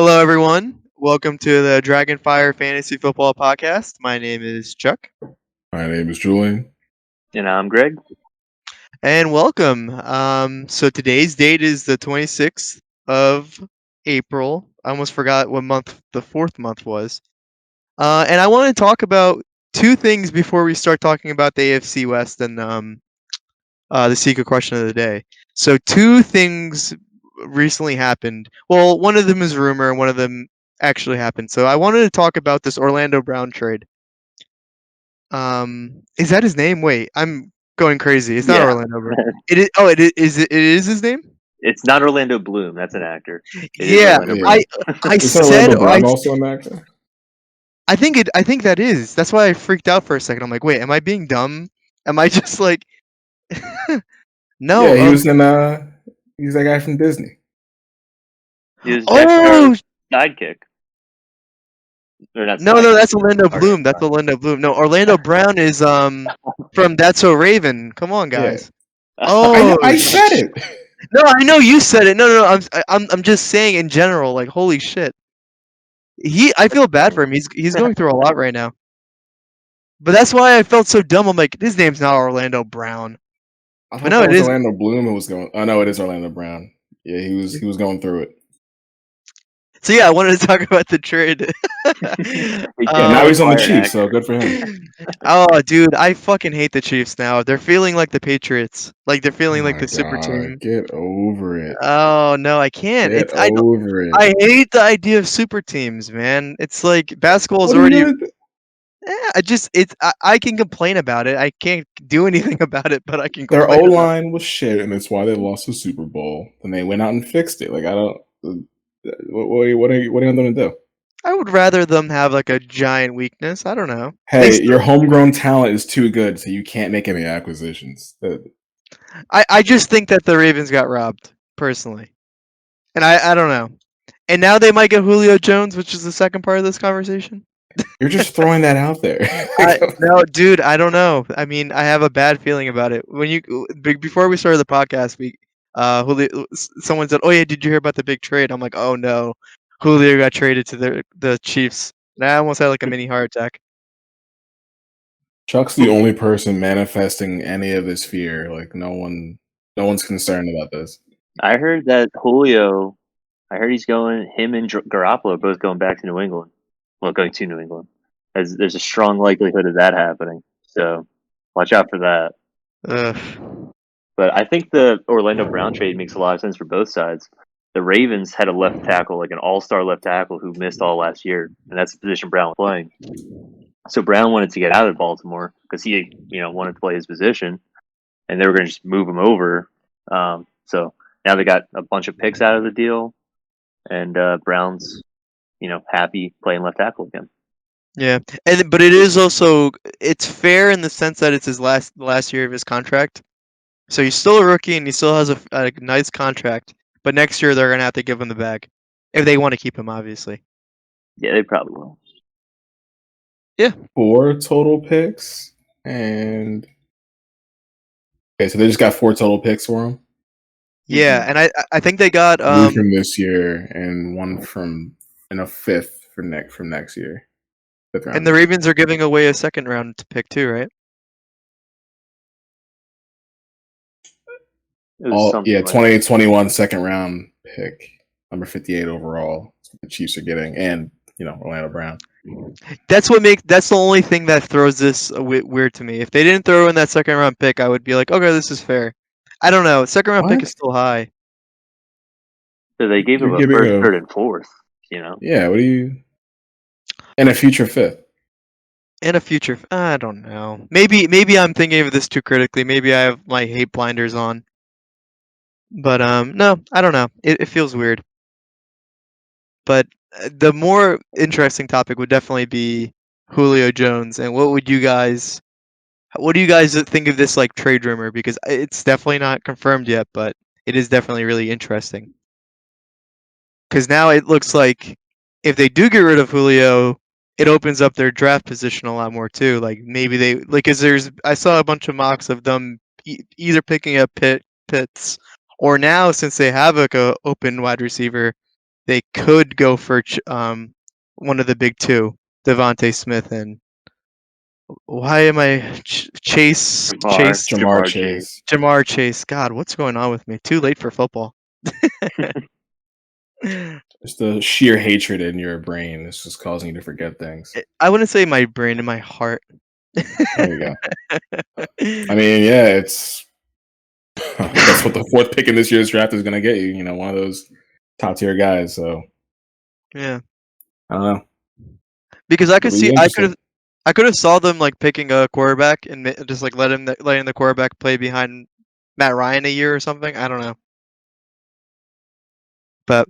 Hello, everyone. Welcome to the Dragon Fire Fantasy Football Podcast. My name is Chuck, My name is Julian. And I'm Greg. and welcome. So today's date is the 26th of April. I almost forgot what month the fourth month was. And I want to talk about two things before we start talking about the AFC West and the secret question of the day. So two things recently happened. Well, one of them is rumor, and one of them actually happened. So I wanted to talk about this Orlando Brown trade. Is that his name? Wait, I'm going crazy. It's not Yeah. Orlando Brown. It is. Oh, it is. It is his name. It's not Orlando Bloom. That's an actor. It is Yeah, Orlando Yeah. Brown. I Is said. Orlando Brown also an actor? I think that is. That's why I freaked out for a second. I'm like, wait, am I being dumb? Am I just like? No. Yeah, he was in. He's that guy from Disney. He was Jack Oh Sparrow's sidekick. Or not no, sidekick, that's Orlando okay, Bloom. That's fine. Orlando Bloom. No, Orlando Brown is from That's So Raven. Come on, guys. Oh, I said it. No, I know you said it. No. I'm just saying in general. Like, holy shit. I feel bad for him. He's going through a lot right now. But that's why I felt so dumb. I'm like, his name's not Orlando Brown. I thought But no, that it was is. Orlando Bloom. It was going. Oh no, it is Orlando Brown. Yeah, he was going through it. So yeah, I wanted to talk about the trade. Yeah, now he's on the Fired Chiefs, so actor. good for him. Oh, dude, I fucking hate the Chiefs now. They're feeling like the Patriots. Like they're Oh feeling like my the super God, team. get over it. Oh no, I can't. Get I over it. I hate the idea of super teams, man. It's like basketball is What are you already. gonna do? I can complain about it. I can't do anything about it, but I can Their complain O about line was shit, and it's why they lost the Super Bowl. And they went out and fixed it. Like I don't. What are you going to do? I would rather them have like a giant weakness. I don't know. Hey, your homegrown talent is too good, so you can't make any acquisitions. I just think that the Ravens got robbed personally, and I don't know. And now they might get Julio Jones, which is the second part of this conversation. You're just throwing that out there. No, dude, I don't know. I mean, I have a bad feeling about it. Before we started the podcast, someone said, "Oh yeah, did you hear about the big trade?" I'm like, "Oh no, Julio got traded to the Chiefs." And I almost had like a mini heart attack. Chuck's the only person manifesting any of this fear. Like no one's concerned about this. I heard that Julio. I heard he's going. Him and Garoppolo are both going back to New England. Well, going to New England. There's a strong likelihood of that happening. So watch out for that. Ugh. But I think the Orlando Brown trade makes a lot of sense for both sides. The Ravens had a left tackle, like an all-star left tackle, who missed all last year, and that's the position Brown was playing. So Brown wanted to get out of Baltimore because he, wanted to play his position, and they were going to just move him over. So now they got a bunch of picks out of the deal, and Brown's, happy playing left tackle again. Yeah, but it's fair in the sense that it's his last year of his contract. So he's still a rookie and he still has a nice contract. But next year they're gonna have to give him the bag if they want to keep him, obviously. Yeah, they probably will. Yeah. 4 total picks, and okay, so they just got 4 total picks for him. Yeah, and I think they got 3 from this year and 1 from a 5th from next year. 5th round. And the Ravens are giving away a second round pick too, right? Yeah, 2021 second round pick, number 58 overall. That's what the Chiefs are getting, and Orlando Brown. That's the only thing that throws this weird to me. If they didn't throw in that second round pick, I would be like, okay, this is fair. I don't know. Second round pick is still high. So they gave him a first, third, and fourth. Yeah. What do you? And a future 5th. And a future. I don't know. Maybe I'm thinking of this too critically. Maybe I have my hate blinders on. But no, I don't know. It feels weird. But the more interesting topic would definitely be Julio Jones. And what do you guys think of this like trade rumor? Because it's definitely not confirmed yet, but it is definitely really interesting. Because now it looks like if they do get rid of Julio, it opens up their draft position a lot more too. Like maybe I saw a bunch of mocks of them either picking up Pitts or now since they have like a open wide receiver, they could go for one of the big two, Devontae Smith and why am I Chase Jamar Chase. Jamar Chase? God, what's going on with me? Too late for football. Just the sheer hatred in your brain is just causing you to forget things. I wouldn't say my brain and my heart. There you go. I mean, yeah, it's that's what the fourth pick in this year's draft is going to get you. You know, one of those top tier guys. So yeah, I don't know. because I could It'll be see interesting. I could have saw them like picking a quarterback and just like letting the quarterback play behind Matt Ryan a year or something. I don't know, but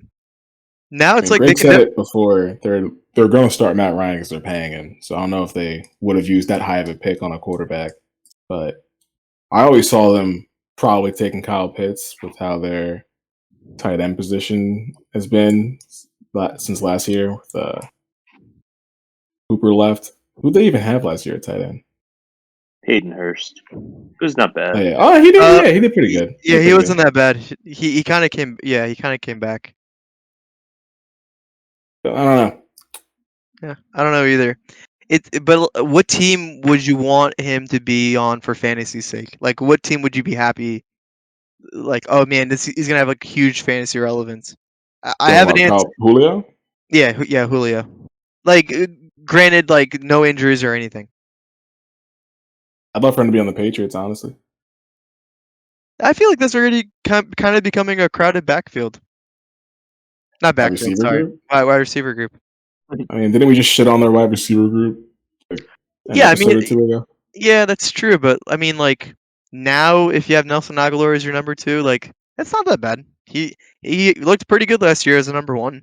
now I it's mean, like they Greg can. said it before. They're going to start Matt Ryan because they're paying him. So I don't know if they would have used that high of a pick on a quarterback, but I always saw them probably taking Kyle Pitts with how their tight end position has been since last year with Hooper left. Who they even have last year at tight end? Hayden Hurst. It was not bad. Oh, yeah. Oh, he did. Yeah, he did pretty good. Yeah, he wasn't that bad. He kind of came. Yeah, he kind of came back. But I don't know. Yeah, I don't know either. But what team would you want him to be on for fantasy's sake? Like, what team would you be happy? Like, oh man, he's gonna have like huge fantasy relevance. I have an answer. Julio? Yeah, Julio. Like, granted, like no injuries or anything. I'd love for him to be on the Patriots, honestly. I feel like that's already kind of becoming a crowded backfield. Not Wide backfield, receiver sorry. group? Wide receiver group. I mean, didn't we just shit on their wide receiver group like an Yeah, I episode mean, or two ago? yeah, that's true. But I mean, like now, if you have Nelson Aguilar as your number two, like that's not that bad. He looked pretty good last year as a number one.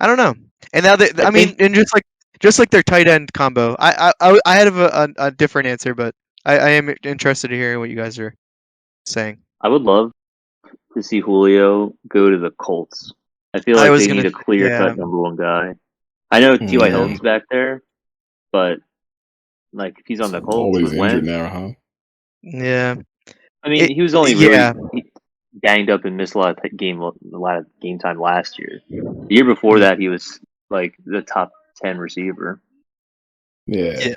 I don't know. And now I mean, and just like their tight end combo, I had a different answer, but I am interested to hear what you guys are saying. I would love to see Julio go to the Colts. I feel I like was they gonna, need a clear yeah, cut number one guy. I know T.Y. Yeah. Hilton's back there, but like if he's on the Colts Always with injured Wentz, now, huh? yeah. I mean, he was only really Yeah, banged up and missed a lot of game time last year. The year before that, he was like the top 10 receiver. Yeah. yeah.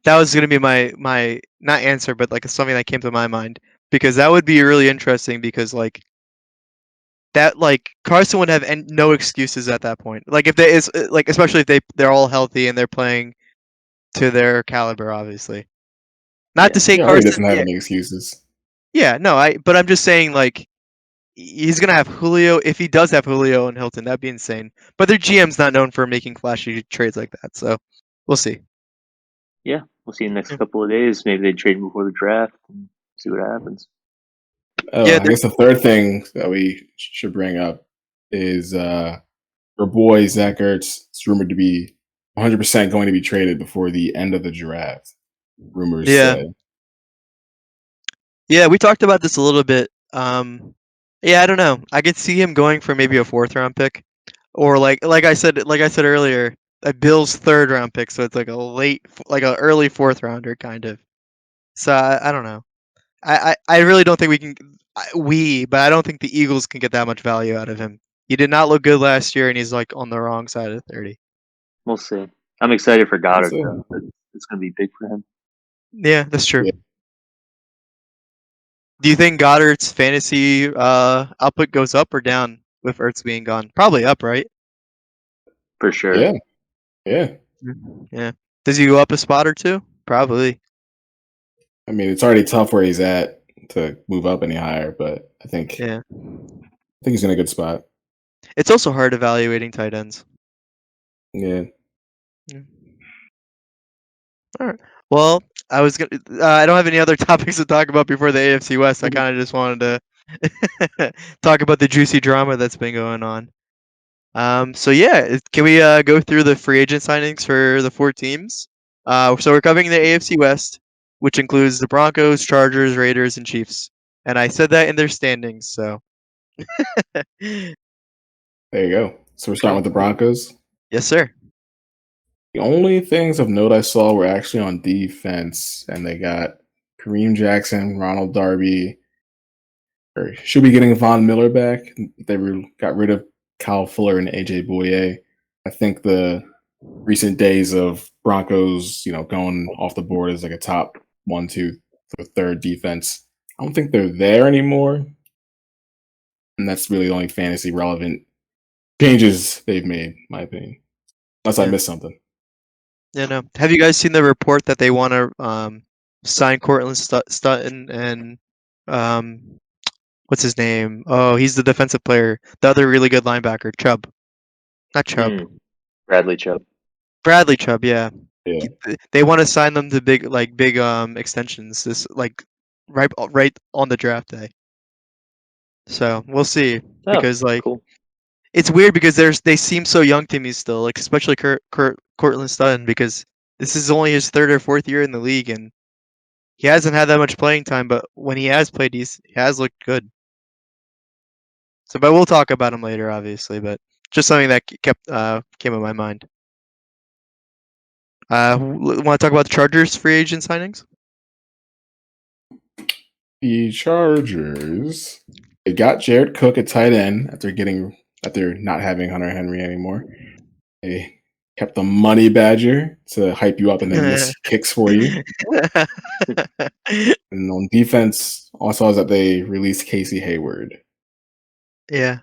That was gonna be my not answer, but like something that came to my mind because that would be really interesting because like that like Carson would have no excuses at that point. Like if they is like especially if they're all healthy and they're playing to their caliber, obviously. Not Yeah. to say He already Carson. doesn't have Yeah, any excuses. yeah, no, but I'm just saying like he's gonna have Julio if he does have Julio and Hilton. That'd be insane. But their GM's not known for making flashy trades like that, so we'll see. Yeah, we'll see in the next couple of days. Maybe they trade him before the draft and see what happens. Oh, Yeah, I guess the third thing that we should bring up is our boy Zach Ertz is rumored to be 100% going to be traded before the end of the draft. Rumors yeah. say. Yeah, we talked about this a little bit. Yeah, I don't know. I could see him going for maybe a fourth round pick, or like I said earlier, a Bills third round pick. So it's like like a early fourth rounder kind of. So I don't know. I really don't think we can. But I don't think the Eagles can get that much value out of him. He did not look good last year, and he's like on the wrong side of 30. We'll see. I'm excited for We'll Goddard, see. though. It's going to be big for him. Yeah, that's true. Yeah. Do you think Goddard's fantasy output goes up or down with Ertz being gone? Probably up, right? For sure. Yeah. Yeah. Yeah. Does he go up a spot or two? Probably. I mean, it's already tough where he's at to move up any higher, but I think Yeah. he's in a good spot. It's also hard evaluating tight ends. Yeah. All right. Well, I was gonna. I don't have any other topics to talk about before the AFC West. I kind of just wanted to talk about the juicy drama that's been going on. So yeah, can we go through the free agent signings for the four teams? So we're covering the AFC West, which includes the Broncos, Chargers, Raiders, and Chiefs. And I said that in their standings. So There you go. So we're starting with the Broncos. yes, sir. The only things of note I saw were actually on defense, and they got Kareem Jackson, Ronald Darby, or should be getting Von Miller back. They got rid of Kyle Fuller and AJ Bouye. I think the recent days of Broncos, going off the board as like a top 1, 2, or 3rd defense, I don't think they're there anymore. And that's really the only fantasy relevant changes they've made, in my opinion. Unless I missed something. Yeah, no. Have you guys seen the report that they want to sign Cortland Sutton and what's his name? Oh, he's the defensive player. The other really good linebacker, Chubb. Not Chubb. Bradley Chubb. Bradley Chubb, yeah. Yeah. They want to sign them to big extensions this right on the draft day. So we'll see because cool. It's weird because they seem so young to me still, like especially Cortland Sutton, because this is only his 3rd or 4th year in the league and he hasn't had that much playing time, but when he has played, he has looked good. So, but we'll talk about him later, obviously. But just something that came in my mind. Want to talk about the Chargers free agent signings? The Chargers, they got Jared Cook at tight end after not having Hunter Henry anymore. They kept the money badger to hype you up and then miss kicks for you. And on defense, also is that they released Casey Hayward. Yeah.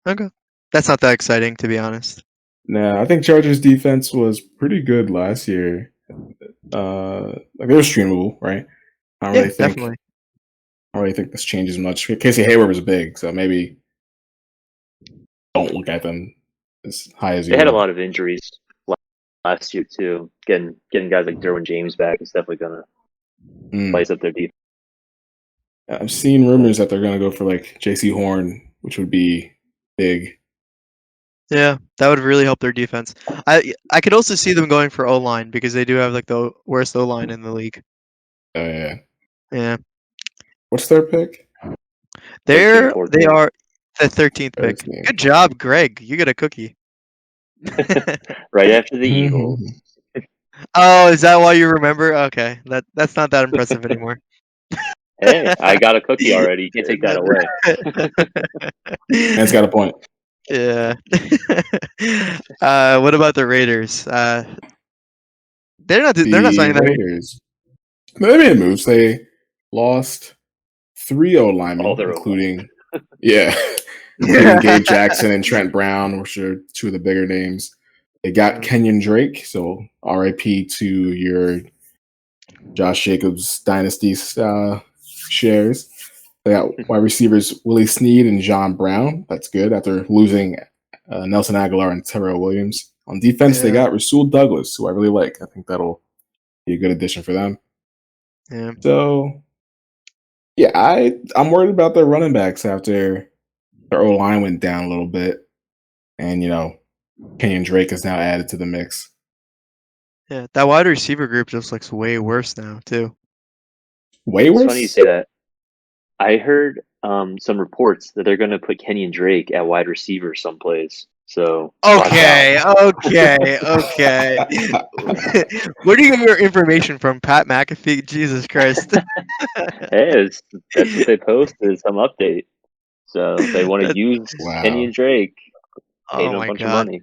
Okay. That's not that exciting, to be honest. Nah, I think Chargers defense was pretty good last year. They were streamable, right? Definitely. I don't really think this changes much. Casey Hayward was big, so maybe don't look at them as high as you. They had a lot of injuries last year too. Getting guys like Derwin James back is definitely gonna spice up their defense. I've seen rumors that they're gonna go for like J.C. Horn, which would be big. Yeah, that would really help their defense. I could also see them going for O-line because they do have like the worst O-line in the league. Oh yeah. Yeah. What's their pick? They are the 13th pick. Good job, Greg. You get a cookie. Right after the Eagles. Oh, is that why you remember? Okay, that's not that impressive anymore. Hey, I got a cookie already. You can't take that away. Man's got a point. Yeah. What about the Raiders? They're not signing that. Raiders. They made moves. They lost 3 O-linemen, including Gabe Jackson and Trent Brown, which are 2 of the bigger names. They got Kenyon Drake, so RIP to your Josh Jacobs dynasty shares. They got wide receivers Willie Snead and John Brown. That's good after losing Nelson Aguilar and Terrell Williams. On defense, they got Rasul Douglas, who I really like. I think that'll be a good addition for them. Yeah. So, yeah, I'm worried about their running backs after their O-line went down a little bit. And, Kenyon Drake is now added to the mix. Yeah, that wide receiver group just looks way worse now, too. Way worse? It's funny you say that. I heard some reports that they're going to put Kenyon Drake at wide receiver someplace. So okay. Where do you get your information from, Pat McAfee? Jesus Christ! Hey, that's what they posted. Some update. So they want to use Kenyon Drake. Pay him a bunch of money.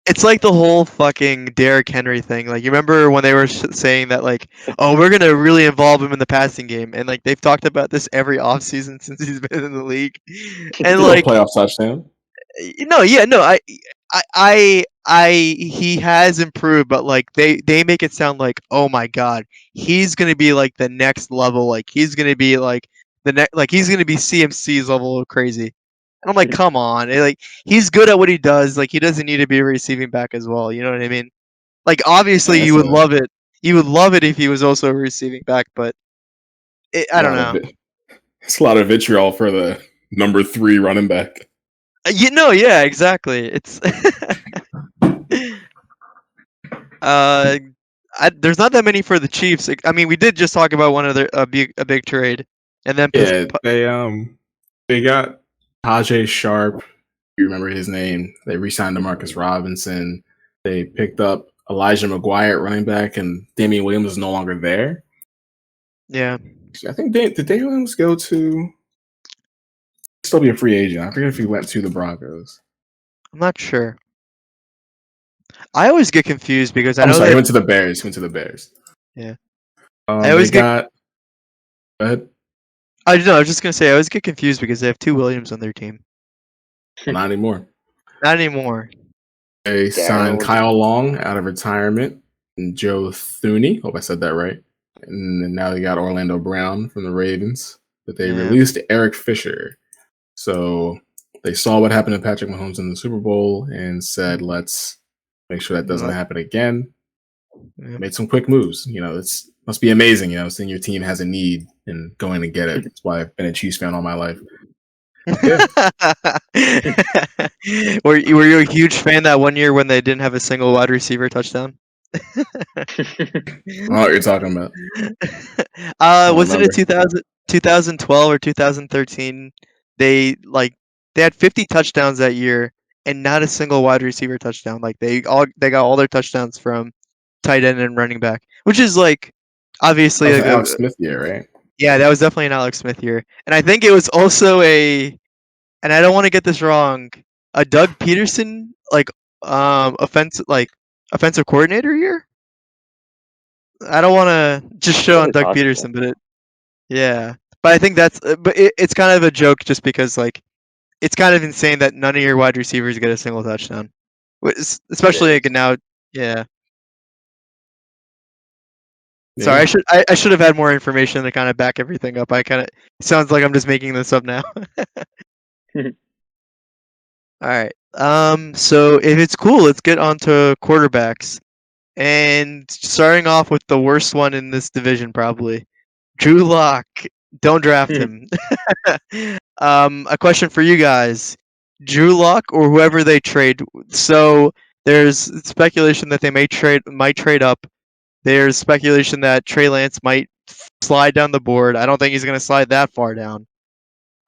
It's like the whole fucking Derrick Henry thing. Like, you remember when they were saying that, like, oh, we're gonna really involve him in the passing game, and like they've talked about this every offseason since he's been in the league. And like playoff touchdown. He has improved, but like they make it sound like, oh my god, he's gonna be like the next level. Like he's gonna be like he's gonna be CMC's level of crazy. And I'm like, come on. Like, he's good at what he does. Like, he doesn't need to be a receiving back as well. You know what I mean? Like, obviously, you would love it. You would love it if he was also a receiving back, but I don't know. It's a lot of vitriol for the number 3 running back. Yeah, exactly. It's there's not that many for the Chiefs. I mean, we did just talk about one other a big trade, and then they got Tajay Sharp, you remember his name. They re-signed Demarcus Robinson. They picked up Elijah McGuire at running back, and Damian Williams is no longer there. Yeah. I think did Damian Williams go to still be a free agent. I forget if he went to the Broncos. I'm not sure. I always get confused because I I'm know sorry, they he went to the Bears. He went to the Bears. Yeah. I always They get. got. Go ahead. I don't know. I was just gonna say I always get confused because they have two Williams on their team. Not anymore. Not anymore. They signed Darnold. Kyle Long out of retirement and Joe Thuney. Hope I said that right. And then now they got Orlando Brown from the Ravens. But they Yeah. released Eric Fisher. So they saw what happened to Patrick Mahomes in the Super Bowl and said, let's make sure that doesn't happen again. Yeah. Made some quick moves. It's must be amazing, seeing your team has a need and going to get it. That's why I've been a Chiefs fan all my life. Yeah. Were you a huge fan that one year when they didn't have a single wide receiver touchdown? I don't know what you're talking about. Was it a remember. 2012 or 2013? They had 50 touchdowns that year and not a single wide receiver touchdown. Like they got all their touchdowns from tight end and running back, which is like That obviously was an Alex Smith year, right? yeah, that was definitely an Alex Smith year. And I think it was also and I don't want to get this wrong, a Doug Peterson offensive coordinator year. I don't want to just show on Totally Doug possible. Peterson, but but I think it's kind of a joke just because like it's kind of insane that none of your wide receivers get a single touchdown, especially like now. Yeah. Sorry, I should have had more information to kind of back everything up. Sounds like I'm just making this up now. All right. So if it's cool, let's get on to quarterbacks. And starting off with the worst one in this division, probably Drew Lock. Don't draft him. A question for you guys: Drew Lock or whoever they trade. So there's speculation that they might trade up. There's speculation that Trey Lance might slide down the board. I don't think he's going to slide that far down.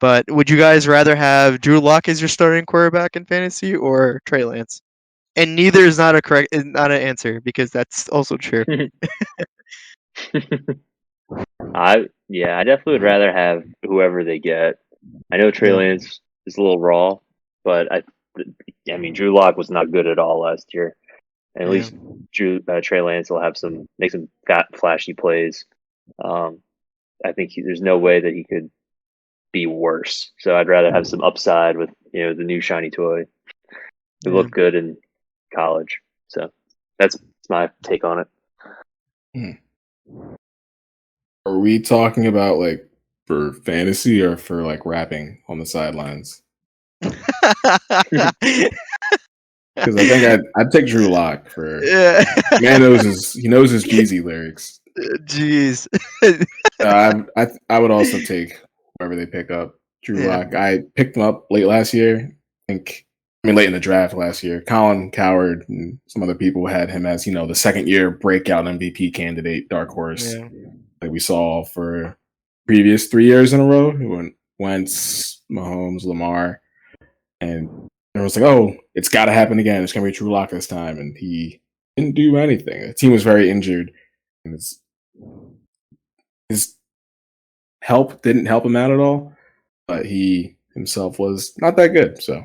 But would you guys rather have Drew Lock as your starting quarterback in fantasy or Trey Lance? And neither is not not an answer because that's also true. I definitely would rather have whoever they get. I know Trey Yeah. Lance is a little raw, but I mean Drew Lock was not good at all last year. And at least Trey Lance will make some flashy plays. I think there's no way that he could be worse. So I'd rather have some upside with the new shiny toy. He looked good in college. So that's my take on it. Are we talking about like for fantasy or for like rapping on the sidelines? Because I think I'd take Drew Lock for. Yeah. Man knows his Jeezy lyrics. Jeez. I would also take whoever they pick up. Drew Lock. I picked him up late last year. Late in the draft last year. Colin Coward and some other people had him as the second year breakout MVP candidate, dark horse. Yeah. Like we saw for previous 3 years in a row. He went Wentz, Mahomes, Lamar, and everyone's like, "Oh, it's got to happen again. It's gonna be Drew Lock this time," and he didn't do anything. The team was very injured, and his help didn't help him out at all. But he himself was not that good, so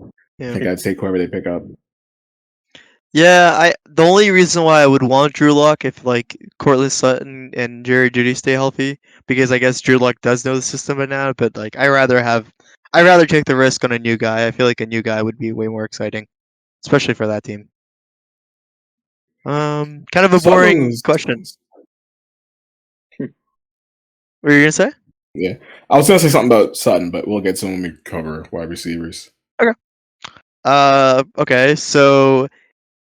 I think I'd take whoever they pick up. Yeah, the only reason why I would want Drew Lock if like Cortland Sutton and Jerry Jeudy stay healthy, because I guess Drew Lock does know the system by now. But like, I'd rather take the risk on a new guy. I feel like a new guy would be way more exciting, especially for that team. Kind of a boring question. What were you gonna say? Yeah, I was gonna say something about Sutton, but we'll get to when we cover wide receivers. Okay. Okay. So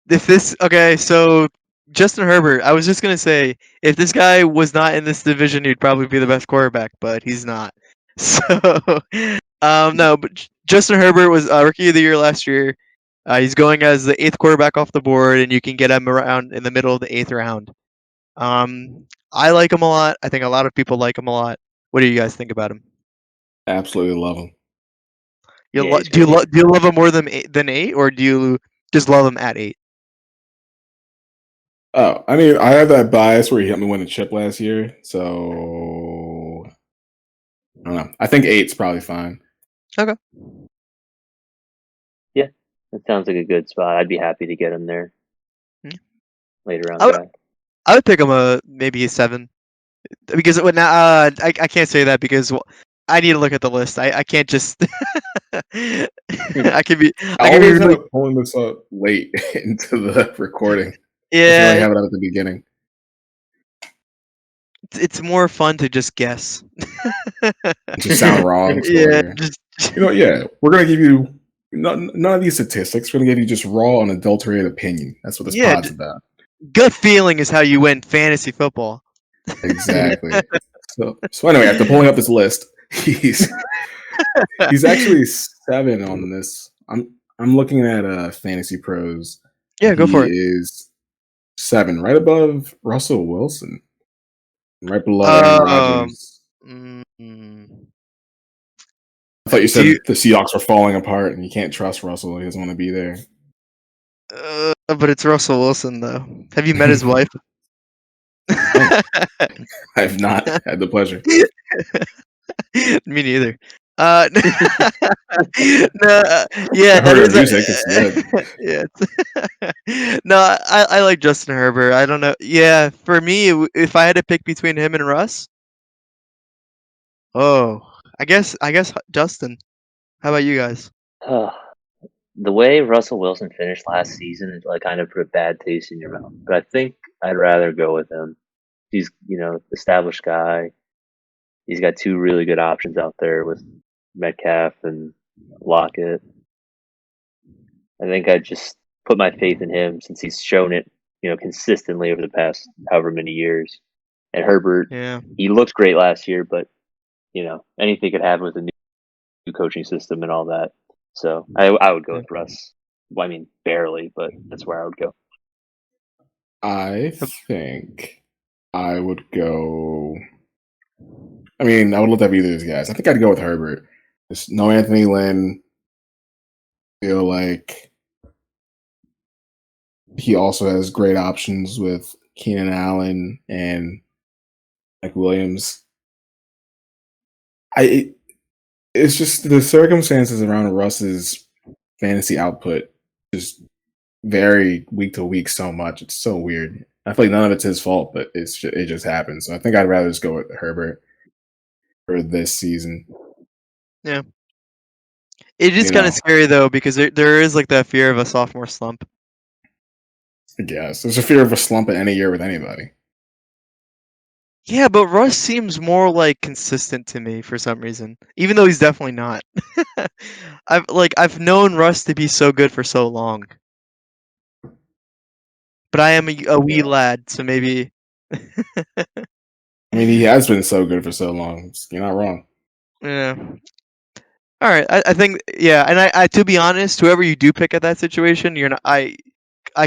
so Justin Herbert. I was just gonna say if this guy was not in this division, he'd probably be the best quarterback, but he's not. So, no, but Justin Herbert was rookie of the year last year. He's going as the 8th quarterback off the board, and you can get him around in the middle of the 8th round. I like him a lot. I think a lot of people like him a lot. What do you guys think about him? Absolutely love him. Do you love him more than 8, or do you just love him at 8? Oh, I mean, I have that bias where he helped me win a chip last year, so I don't know. I think 8's probably fine. Okay. Yeah, that sounds like a good spot. I'd be happy to get him there Hmm. later on I would, guy. I would pick him maybe a 7 because now I can't say that because I need to look at the list. I can't just I can be I I can be always end really up pulling this up late into the recording. Doesn't really yeah. have it at the beginning. It's more fun to just guess. Just sound wrong. So Yeah, here. just Yeah, we're gonna give you none of these statistics. We're gonna give you just raw, unadulterated opinion. That's what this yeah. pod's about. Gut feeling is how you win fantasy football. Exactly. So anyway, after pulling up this list, he's actually 7 on this. I'm looking at Fantasy Pros. Yeah, go He for it. is 7, right above Russell Wilson, right below Aaron Um, Rodgers. mm, I thought you do you, said the Seahawks were falling apart and you can't trust Russell. He doesn't want to be there. but it's Russell Wilson though. Have you met his wife? No, I've not had the pleasure. Me neither. No, I yeah, that heard her is music. It's good. yeah. No, I like Justin Herbert. I don't know. Yeah, for me, if I had to pick between him and Russ, oh, I guess Justin. How about you guys? The way Russell Wilson finished last season like kind of put a bad taste in your mouth. But I think I'd rather go with him. He's established guy. He's got 2 really good options out there with Metcalf and Lockett. I think I'd just put my faith in him since he's shown it, consistently over the past however many years. And Herbert, Yeah. he looked great last year, but anything could happen with a new coaching system and all that. So I would go with Russ. Well, I mean, barely, but that's where I would go. I think I would go. I mean, I would love to have either of these guys. I think I'd go with Herbert. There's no Anthony Lynn. Feel like he also has great options with Keenan Allen and Mike Williams. It's just the circumstances around Russ's fantasy output just vary week to week so much. It's so weird. I feel like none of it's his fault, but it just happens. So I think I'd rather just go with Herbert for this season. Yeah. It is kind of scary though because there is like that fear of a sophomore slump. I guess there's a fear of a slump in any year with anybody. Yeah, but Russ seems more like consistent to me for some reason, even though he's definitely not. I've known Russ to be so good for so long, but I am a wee lad, so maybe. I mean, he has been so good for so long. You're not wrong. Yeah. All right. I think yeah, and I to be honest, whoever you do pick at that situation, you're not. I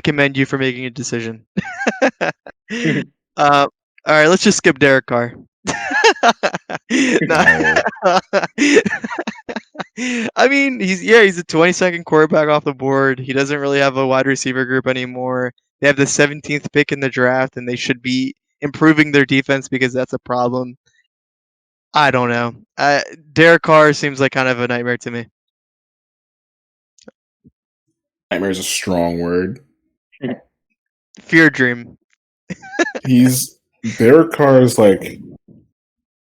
commend you for making a decision. All right, let's just skip Derek Carr. No. I mean, he's a 22nd quarterback off the board. He doesn't really have a wide receiver group anymore. They have the 17th pick in the draft, and they should be improving their defense because that's a problem. I don't know. Derek Carr seems like kind of a nightmare to me. Nightmare is a strong word. Fear dream. Derek Carr is like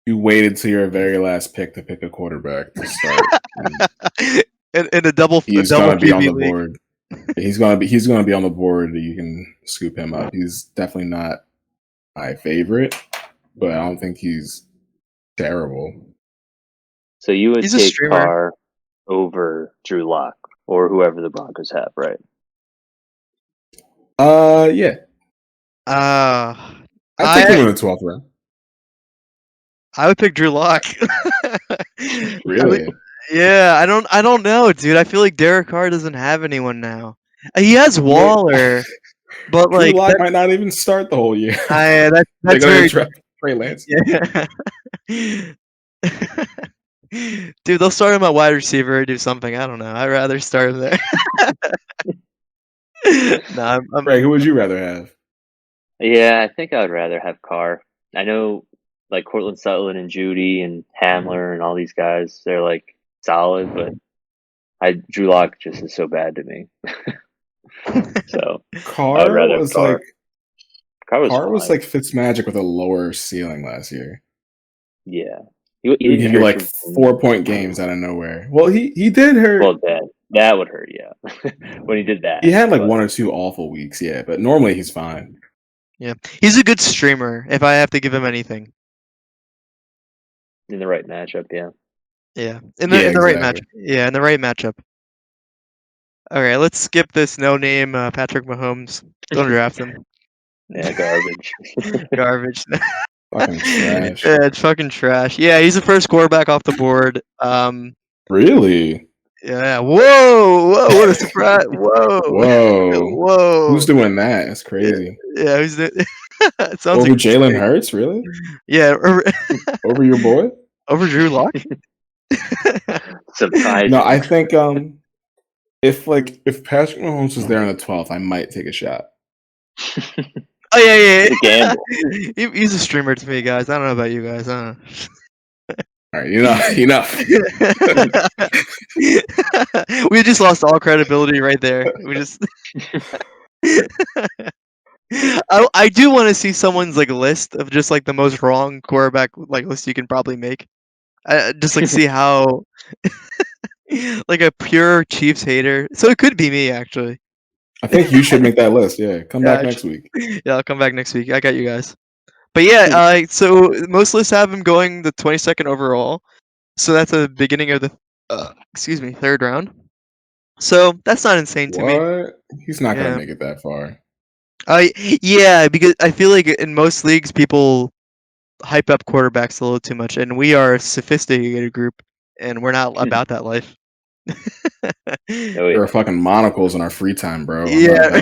you waited till your very last pick to pick a quarterback to start. in a double He's double gonna be on QB the league. board. He's gonna be on the board. You can scoop him up. He's definitely not my favorite, but I don't think he's terrible. So you would He's a take streamer. Carr over Drew Lock or whoever the Broncos have, right? Yeah. I'd take him in the 12th round. I would pick Drew Lock. Really? Yeah, I don't know, dude. I feel like Derek Carr doesn't have anyone now. He has Waller, but Drew like Lock might not even start the whole year. that's They're gonna very draft Trey Lance. yeah. Dude, they'll start him at wide receiver or do something. I don't know. I'd rather start him there. No, Greg, who would you rather have? Yeah, I think I would rather have Carr. I know, like Cortland Sutton and Judy and Hamler and all these guys. They're like solid, but Drew Lock just is so bad to me. So I would Carr rather have was Carr. like Carr was fine. Fitzmagic with a lower ceiling last year. Yeah. He would give you like 4-point games out of nowhere. Well, he did hurt. Well, that would hurt, yeah. When he did that. He had like 1 or 2 awful weeks, yeah, but normally he's fine. Yeah, he's a good streamer. If I have to give him anything, In the right matchup, yeah. yeah, in the right matchup. Exactly. Yeah, in the right matchup. All right, let's skip this no-name Patrick Mahomes. Don't draft him. Yeah, garbage. Garbage. Fucking trash. Yeah, it's fucking trash. Yeah, he's the first quarterback off the board. Really? Yeah. Whoa! What a surprise! Whoa! Whoa! Who's doing that? That's crazy. Yeah, who's the? It sounds Over like Jalen Hurts, really? Yeah. Over your boy? Over Drew Lock? Surprise. No, I think if Patrick Mahomes was there on the 12th, I might take a shot. Oh yeah. It's a gamble. He's a streamer to me, guys. I don't know about you guys. I don't know. All right, enough. We just lost all credibility right there. We just. I do want to see someone's like list of just like the most wrong quarterback like list you can probably make. Just like see how like a pure Chiefs hater. So it could be me actually. I think you should make that list. Yeah, come back next week. Yeah, I'll come back next week. I got you guys. But yeah, so most lists have him going the 22nd overall. So that's the beginning of the third round. So that's not insane to me. He's not gonna make it that far. Yeah, because I feel like in most leagues people hype up quarterbacks a little too much, and we are a sophisticated group, and we're not about that life. There are fucking monocles in our free time, bro. Yeah.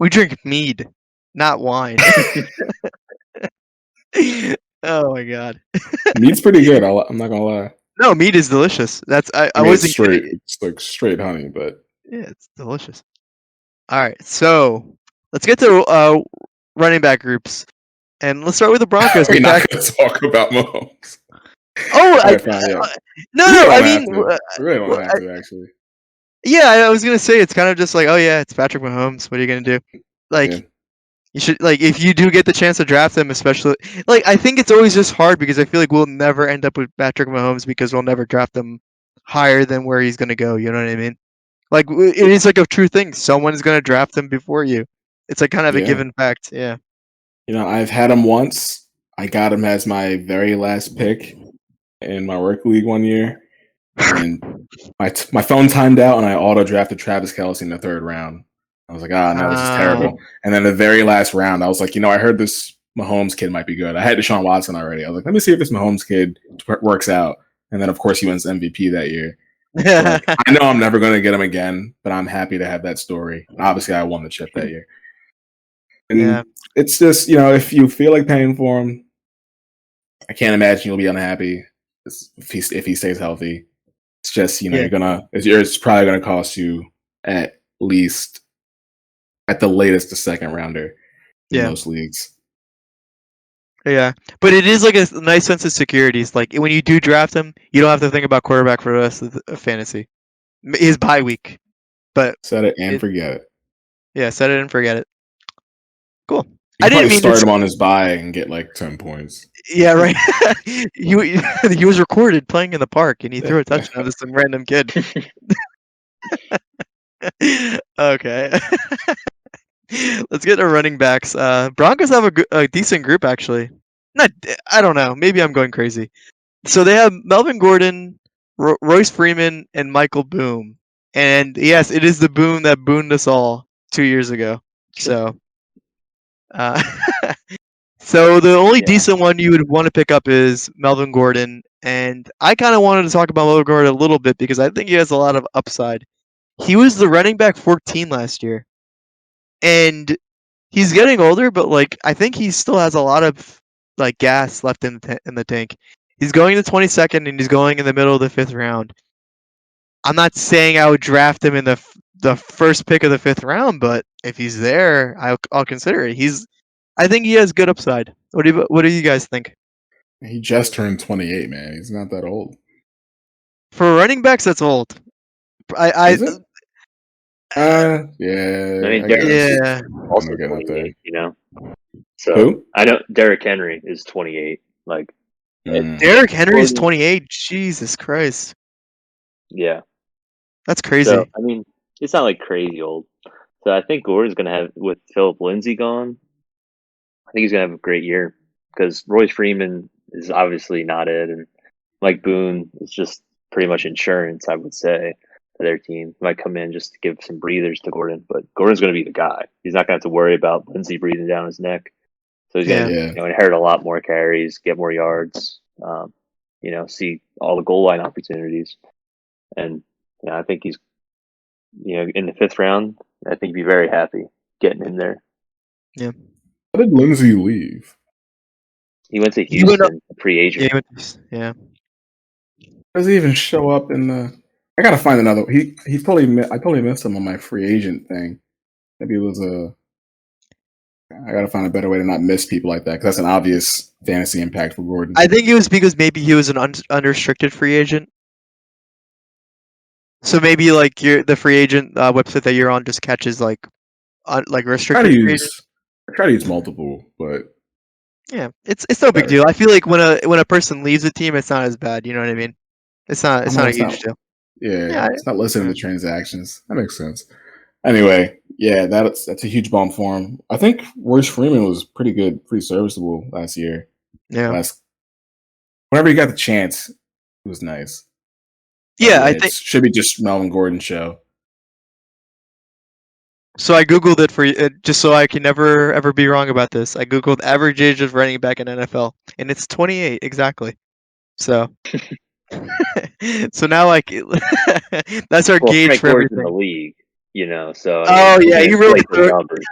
We drink mead, not wine. Oh my god. Mead's pretty good. I'm not gonna lie. No, mead is delicious. That's I wasn't straight. It's like straight honey, but yeah, it's delicious. All right, so let's get to running back groups, and let's start with the Broncos. We're not going to talk about Mahomes. Oh, no. I mean, we really don't have to actually. Yeah, I was gonna say it's kind of just like, oh yeah, it's Patrick Mahomes. What are you gonna do? Like, you should if you do get the chance to draft him, especially I think it's always just hard because I feel like we'll never end up with Patrick Mahomes because we'll never draft him higher than where he's gonna go. You know what I mean? Like it is like a true thing. Someone's gonna draft him before you. It's like kind of a given fact. Yeah. I've had him once. I got him as my very last pick in my work league one year, and my phone timed out, and I auto drafted Travis Kelce in the 3rd round. I was like, no, this is terrible. And then the very last round, I was like, I heard this Mahomes kid might be good. I had Deshaun Watson already. I was like, let me see if this Mahomes kid works out. And then, of course, he wins MVP that year. I know I'm never going to get him again, but I'm happy to have that story. And obviously, I won the chip that year. And it's just, if you feel like paying for him, I can't imagine you'll be unhappy if he stays healthy. It's just, it's probably going to cost you at least, at the latest, a 2nd rounder in most leagues. Yeah, but it is like a nice sense of security. It's like when you do draft him, you don't have to think about quarterback for the rest of fantasy. His bye week, but set it and forget it. Yeah, set it and forget it. Cool. I didn't mean start him on his bye and get like 10 points. Yeah, right. He was recorded playing in the park, and he threw a touchdown to some random kid. Okay. Let's get to running backs. Broncos have a decent group, actually. I don't know. Maybe I'm going crazy. So they have Melvin Gordon, Royce Freeman, and Michael Boone. And yes, it is the Boone that booned us all 2 years ago. So, so the only decent one you would want to pick up is Melvin Gordon. And I kind of wanted to talk about Melvin Gordon a little bit because I think he has a lot of upside. He was the running back 14 last year. And he's getting older, but I think he still has a lot of gas left in the tank. He's going to 22nd, and he's going in the middle of the 5th round. I'm not saying I would draft him in the first pick of the 5th round, but if he's there, I'll consider it. I think he has good upside. What do you guys think? He just turned 28, man. He's not that old. For running backs, that's old. I Is it? Yeah. I mean, I Derrick guess. yeah. also I'm getting up there. 28. So Who? I know Derrick Henry is 28. Like, Mm. Derrick Henry is Gordon- 28. Jesus Christ, yeah. that's So crazy. I mean, it's not like crazy old. So I think Gordon's gonna have, with Philip Lindsay gone, I think he's gonna have a great year because Royce Freeman is obviously not it, and Mike Boone is just pretty much insurance, I would say, to their team. He might come in just to give some breathers to Gordon, but Gordon's going to be the guy. He's not going to have to worry about Lindsey breathing down his neck. So he's going to Yeah. inherit a lot more carries, get more yards, see all the goal line opportunities. And I think he's, in the 5th round, I think he'd be very happy getting in there. Yeah. How did Lindsay leave? He went to He went up- Houston, free agent. Yeah. Does he even show up in the? I gotta find another. He totally. I totally missed him on my free agent thing. Maybe it was a. I gotta find a better way to not miss people like that because that's an obvious fantasy impact for Gordon. I think it was because maybe he was an unrestricted free agent. So maybe like the free agent website that you're on just catches like restricted free agents. I try to use multiple, but Yeah, it's no big Better. deal. I feel like when a person leaves a team, it's not as bad. You know what I mean? It's not a huge deal. Yeah, it's not listening to transactions. That makes sense. Anyway, yeah, that's a huge bump for him. I think Royce Freeman was pretty good, pretty serviceable last year. Yeah. Whenever he got the chance, it was nice. Yeah, I it think should be just Melvin Gordon's show. so. I googled it for you just so I can never ever be wrong about this. I googled average age of running back in NFL, and it's 28 exactly. So, so now like that's our gauge Frank for Gore's in the everything. league, so Oh yeah, you really inflate the numbers.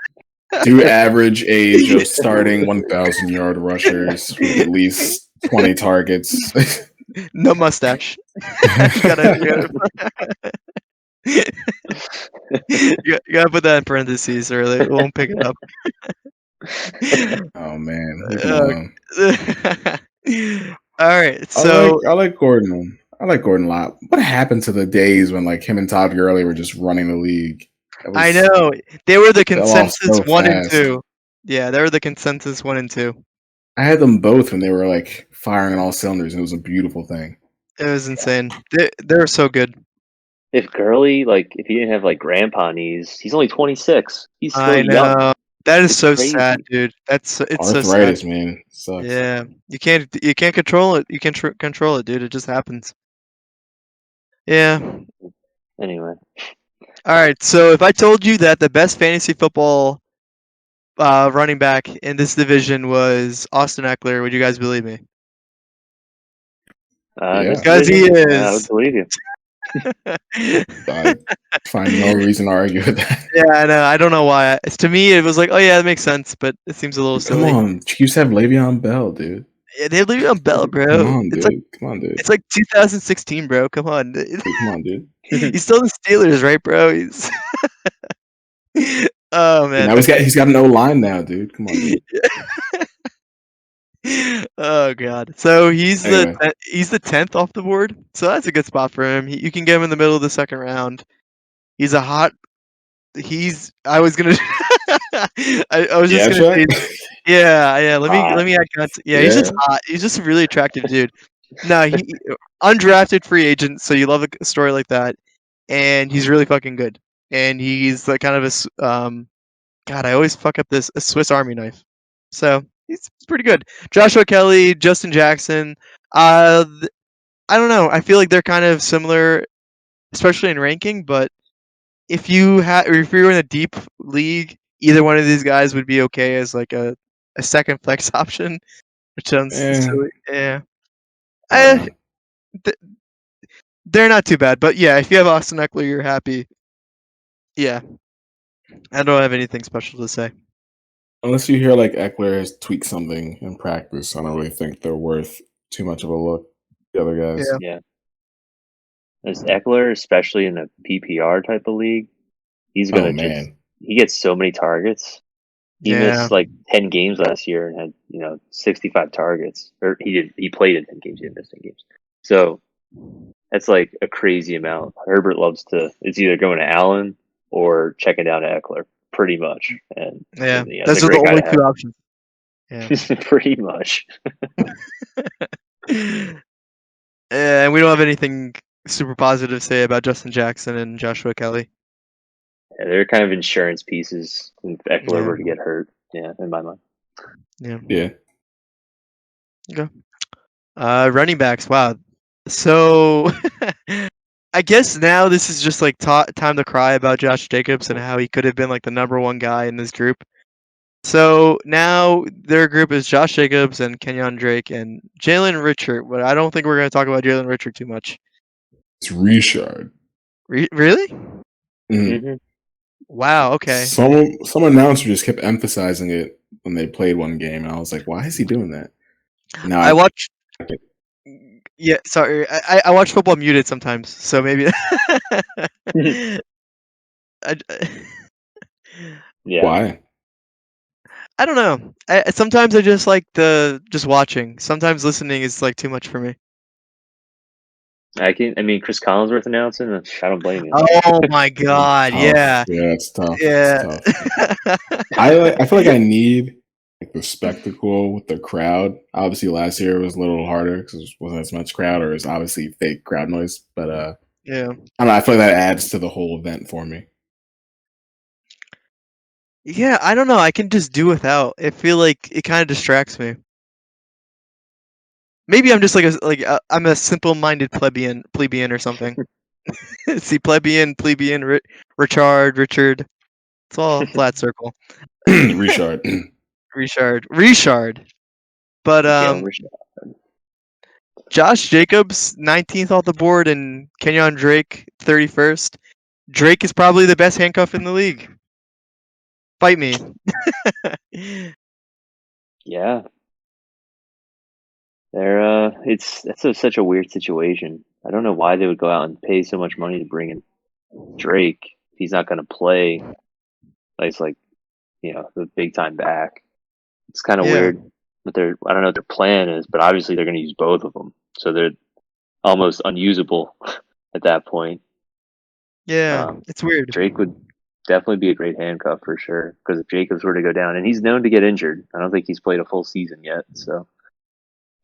Do average age of starting 1,000-yard rushers with at least 20 targets. No mustache. you gotta put that in parentheses or they won't pick it up. Oh man, leave him alone. All right, so I like Gordon. I like Gordon a lot. What happened to the days when like him and Todd Gurley were just running the league? I know they were the fell off consensus so 1 and fast. 2. Yeah, they were the consensus 1 and 2. I had them both when they were like firing on all cylinders, and it was a beautiful thing. It was insane. They were so good. If Gurley, if he didn't have grandpa knees, he's only 26. He's still I know. young. That is It's so crazy. sad, dude. It's so Arthritis, sad. man, sucks. Yeah, you can't control it. You can't control it, dude. It just happens. Yeah. Anyway, All right. So if I told you that the best fantasy football running back in this division was Austin Eckler, would you guys believe me? Yeah. Because he I would is. believe you. I find no reason to argue with that. Yeah, I know. I don't know why. To me, it was like, oh yeah, that makes sense, but it seems a little silly. Come on, Chiefs have Le'Veon Bell, dude. Yeah, they leave on Bell, bro. Come on, it's dude. Come on, dude. It's like 2016, bro. Come on. Dude, come on, dude. He's still the Steelers, right, bro? He's. Oh man. Now he's got an O line now, dude. Come on, dude. Oh god. So he's Anyway. the 10th off the board. So that's a good spot for him. You can get him in the middle of the second round. He's a hot. I was gonna. I was just gonna say. Yeah. Let me add context. Yeah, he's just hot. He's just a really attractive dude. No, he undrafted free agent. So you love a story like that, and he's really fucking good. And he's like kind of a God, I always fuck up a Swiss Army knife. So he's pretty good. Joshua Kelly, Justin Jackson. I don't know. I feel like they're kind of similar, especially in ranking. But if you were in a deep league, either one of these guys would be okay as like a second flex option, which sounds silly. Yeah. They're not too bad, but yeah, if you have Austin Eckler, you're happy. Yeah. I don't have anything special to say. Unless you hear like Eckler has tweaked something in practice, I don't really think they're worth too much of a look. The other guys. Yeah. There's Eckler, especially in a PPR type of league. He's gonna he gets so many targets. He missed 10 games last year and had 65 targets. Or he played in 10 games. He didn't miss 10 games. So That's like a crazy amount. Herbert loves to. It's either going to Allen or checking down to Eckler, pretty much. And Yeah, you know, it's those a are the great guy only to two options. Yeah. have. Pretty much. And we don't have anything super positive to say about Justin Jackson and Joshua Kelly. Yeah, they're kind of insurance pieces if Eckler Yeah. were to get hurt. Yeah, in my mind. Yeah. Running backs. Wow. So I guess now this is just like time to cry about Josh Jacobs and how he could have been like the number one guy in this group. So now their group is Josh Jacobs and Kenyon Drake and Jalen Richard. But I don't think we're going to talk about Jalen Richard too much. It's Richard. Really? Mhm. Wow. Okay. Some announcer just kept emphasizing it when they played one game, and I was like, why is he doing that? Now I watched. Yeah, sorry. I watch football muted sometimes, so maybe. I, Yeah. why? I don't know. Sometimes I just like just watching. Sometimes listening is like too much for me. I mean, Chris Collinsworth announcing. I don't blame you. Oh my god! Tough. Yeah, Yeah, it's tough. yeah. It's tough. I feel like I need like the spectacle with the crowd. Obviously, last year was a little harder because there wasn't as much crowd, or it's obviously fake crowd noise. But Yeah. I don't know. I feel like that adds to the whole event for me. Yeah, I don't know. I can just do without. I feel like it kind of distracts me. Maybe I'm just I'm a simple-minded plebeian or something. See, plebeian, Richard. It's all flat circle. Richard. Richard. But Jalen Richard. Josh Jacobs 19th off the board and Kenyon Drake 31st. Drake is probably the best handcuff in the league. Fight me. Yeah. That's such a weird situation. I don't know why they would go out and pay so much money to bring in Drake. If he's not going to play. It's like, the big time back. It's kind of Yeah. weird. But I don't know what their plan is, but obviously they're going to use both of them, so they're almost unusable at that point. Yeah, it's weird. Drake would definitely be a great handcuff for sure, because if Jacobs were to go down, and he's known to get injured, I don't think he's played a full season yet, so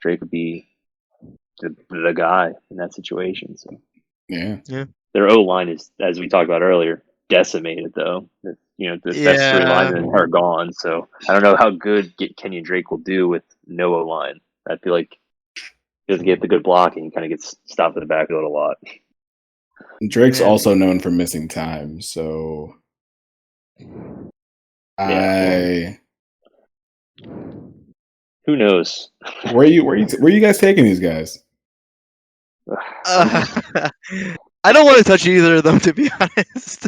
Drake would be the guy in that situation. So Yeah. their O line is, as we talked about earlier, decimated though. The best three linemen are gone, so I don't know how good Kenyon Drake will do with no O line. I feel like he doesn't get the good blocking. He kind of gets stopped in the backfield a lot. Drake's also known for missing time, so Who knows? Where are you guys taking these guys? I don't want to touch either of them, to be honest.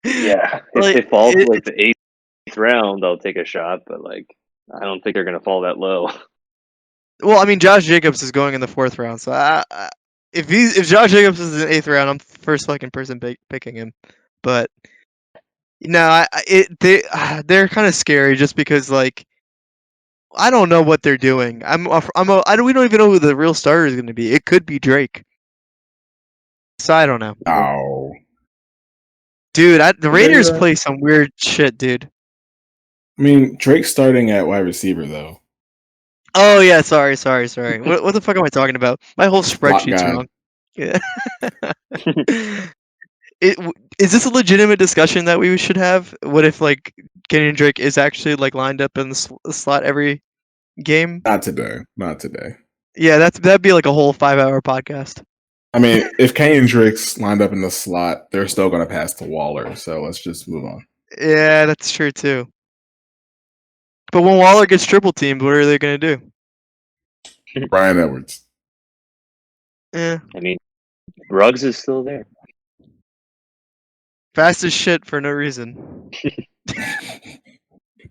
Yeah, if they fall to like the 8th round, I'll take a shot, but I don't think they're gonna fall that low. Well, I mean, Josh Jacobs is going in the 4th round, so if Josh Jacobs is in the 8th round, I'm the first fucking person picking him. But no, they're kind of scary just because I don't know what they're doing. We don't even know who the real starter is going to be. It could be Drake. So I don't know. Oh, dude, the Raiders play some weird shit, dude. I mean, Drake's starting at wide receiver though. Oh yeah, sorry. What the fuck am I talking about? My whole spreadsheet's wrong. Yeah. Is this a legitimate discussion that we should have? What if Kenyon Drake is actually lined up in the slot every game? Not today. Yeah, that'd be like a whole 5-hour podcast. I mean, if Kenyon Drake's lined up in the slot, they're still going to pass to Waller. So let's just move on. Yeah, that's true too. But when Waller gets triple teamed, what are they going to do? Bryan Edwards. Yeah. I mean, Ruggs is still there. Fast as shit for no reason.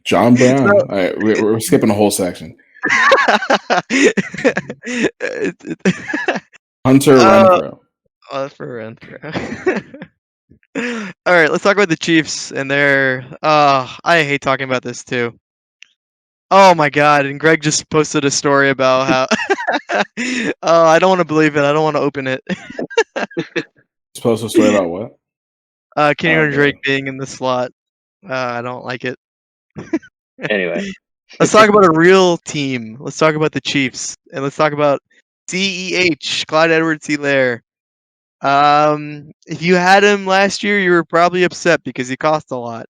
John Brown. All right, we're skipping a whole section. Hunter Renfrow. Oh, that's for Renfrow. All right, let's talk about the Chiefs and their. I hate talking about this too. Oh my god! And Greg just posted a story about how. Oh, I don't want to believe it. I don't want to open it. Supposed to story about what? Kenyon Drake Okay. being in the slot. I don't like it. Anyway, Let's talk about a real team. Let's talk about the Chiefs, and let's talk about CEH, Clyde Edwards-Helaire. If you had him last year, you were probably upset because he cost a lot.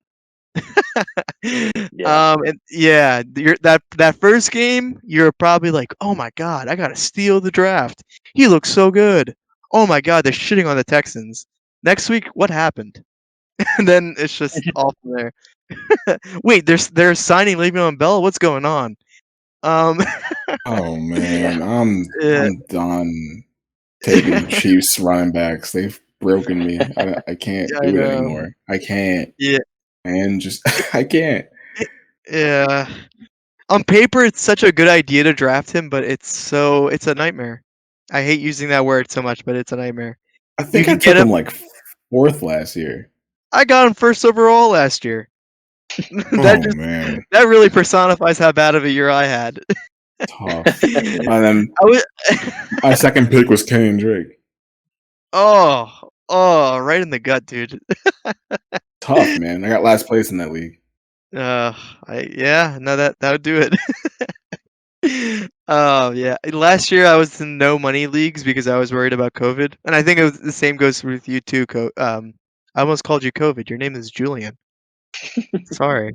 yeah. And yeah, that first game, you're probably like, "Oh my god, I gotta steal the draft. He looks so good. Oh my god, they're shitting on the Texans." Next week, what happened? And then it's just all from there. Wait, they're signing Le'Veon Bell. What's going on? Um, Oh Yeah. man, yeah, I'm done taking Chiefs running backs. They've broken me. I can't I do it know. anymore. I can't. Yeah, And just I can't. yeah. On paper, it's such a good idea to draft him, but it's a nightmare. I hate using that word so much, but it's a nightmare. I You think I can get took him. him like fourth last year. I got him first overall last year. that Oh just man, that really personifies how bad of a year I had. tough. And I then was. my second pick was Kenyon Drake. Right in the gut, dude. Tough, man. I got last place in that league. No, that would do it. Oh yeah, last year I was in no money leagues because I was worried about COVID, and I think the same goes with you too. I almost called you COVID. Your name is Julian. Sorry.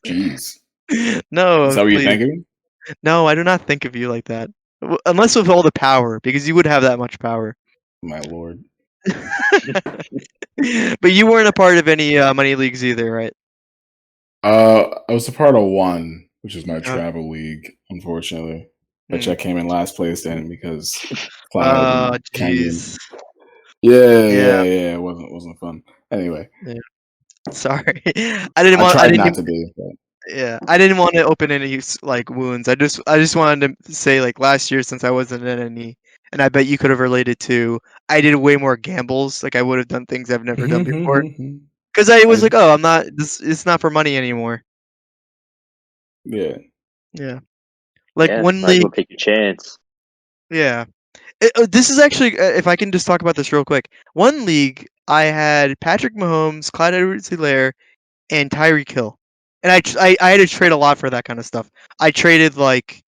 Jeez. Is No, that what you're please. thinking? No, I do not think of you like that. Unless with all the power, because you would have that much power. My lord. But you weren't a part of any money leagues either, right? I was a part of one, which is my Okay. travel league, unfortunately, which Hmm. I came in last place in because Clyde Oh, and Kenyon. jeez. Yeah. Yeah, It wasn't fun. Anyway, yeah. Sorry. I didn't I want. I tried didn't. not to be, but Yeah, I didn't want to open any like wounds. I just wanted to say like last year since I wasn't in any, and I bet you could have related to. I did way more gambles. Like I would have done things I've never done before. Because I was I like, oh, I'm not. This it's not for money anymore. yeah. Yeah, like Yeah. one Might as well league. take your chance. Yeah, this is actually. If I can just talk about this real quick. One league I had Patrick Mahomes, Clyde Edwards-Helaire, and Tyreek Hill, and I had to trade a lot for that kind of stuff. I traded like.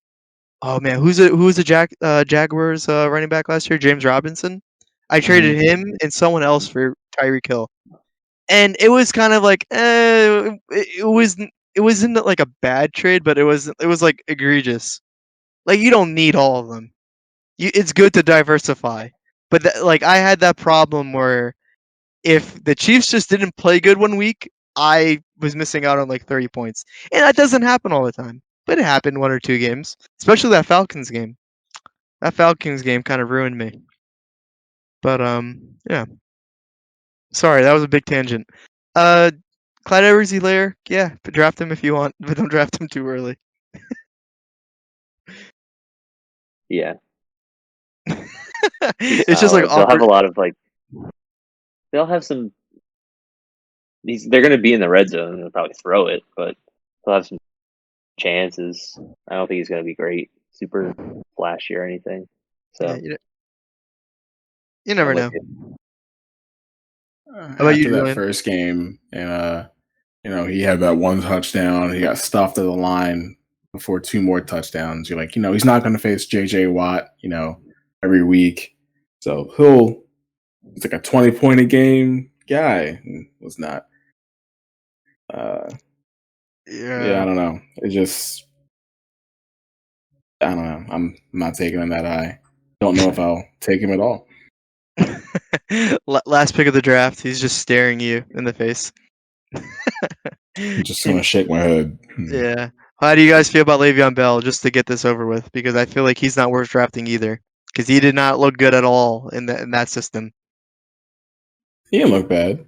Oh man, who was the Jaguars running back last year? James Robinson. I traded Mhm. him and someone else for Tyreek Hill, and it was kind of like it wasn't like a bad trade, but it was like egregious. Like you don't need all of them. It's good to diversify, but like I had that problem where if the Chiefs just didn't play good one week, I was missing out on like 30 points, and that doesn't happen all the time. But it happened one or two games, especially that Falcons game. That Falcons game kind of ruined me. But yeah. Sorry, that was a big tangent. Uh, Clyde Edwards-Helaire, yeah, but draft him if you want, but don't draft him too early. Yeah. Too It's just like solid. They'll have awkward. a lot of like. They'll have some. They're going to be in the red zone and they'll probably throw it, but they'll have some chances. I don't think he's going to be great, super flashy or anything. Yeah, So you I'm never with know. you. How about you, After that Julian? first game, and he had that one touchdown. He got stuffed at the line before two more touchdowns. You're like, he's not going to face J.J. Watt, every week. So he's like a 20-point a game guy. And was not. Yeah, I Yeah. don't know. It just, I don't know. I'm not taking him that high. Don't know if I'll take him at all. Last pick of the draft, he's just staring you in the face. I'm just going to shake my head. Yeah. How do you guys feel about Le'Veon Bell? Just to get this over with, because I feel like he's not worth drafting either. Because he did not look good at all in that system. He didn't look bad.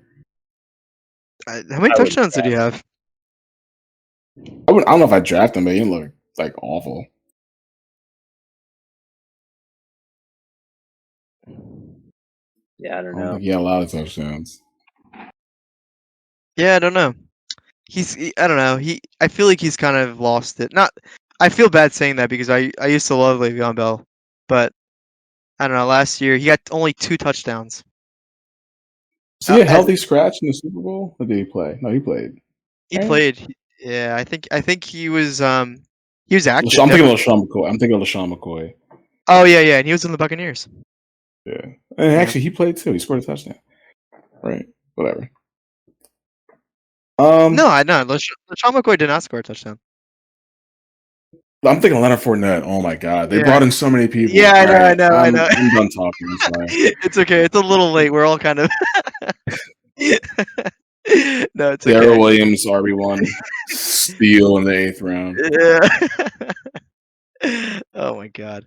How many I wouldn't touchdowns did he draft. have? I don't know if I draft him, but he didn't look like awful. Yeah, I I don't don't know. think he had a lot of touchdowns. Yeah, I don't know. I don't know. I feel like he's kind of lost it. Not. I feel bad saying that because I used to love Le'Veon Bell, but I don't know. Last year he got only 2 touchdowns. Is he a As healthy scratch in the Super Bowl? Or did he play? No, he played. he Right? played, yeah, I think he was active. I'm thinking of Definitely. LaShawn McCoy. I'm thinking of LaShawn McCoy. Oh yeah, and he was in the Buccaneers. Yeah. And Yeah. actually, he played too. He scored a touchdown. Right. Whatever. No, I know. LaShawn McCoy did not score a touchdown. I'm thinking Leonard Fournette. Oh my God, they Yeah. brought in so many people. Yeah, All right, I know. I'm done talking. I'm sorry. It's okay. It's a little late. We're all kind of. No, it's okay. Darrell Williams, RB1, steal in the 8th round. Yeah. Oh my God.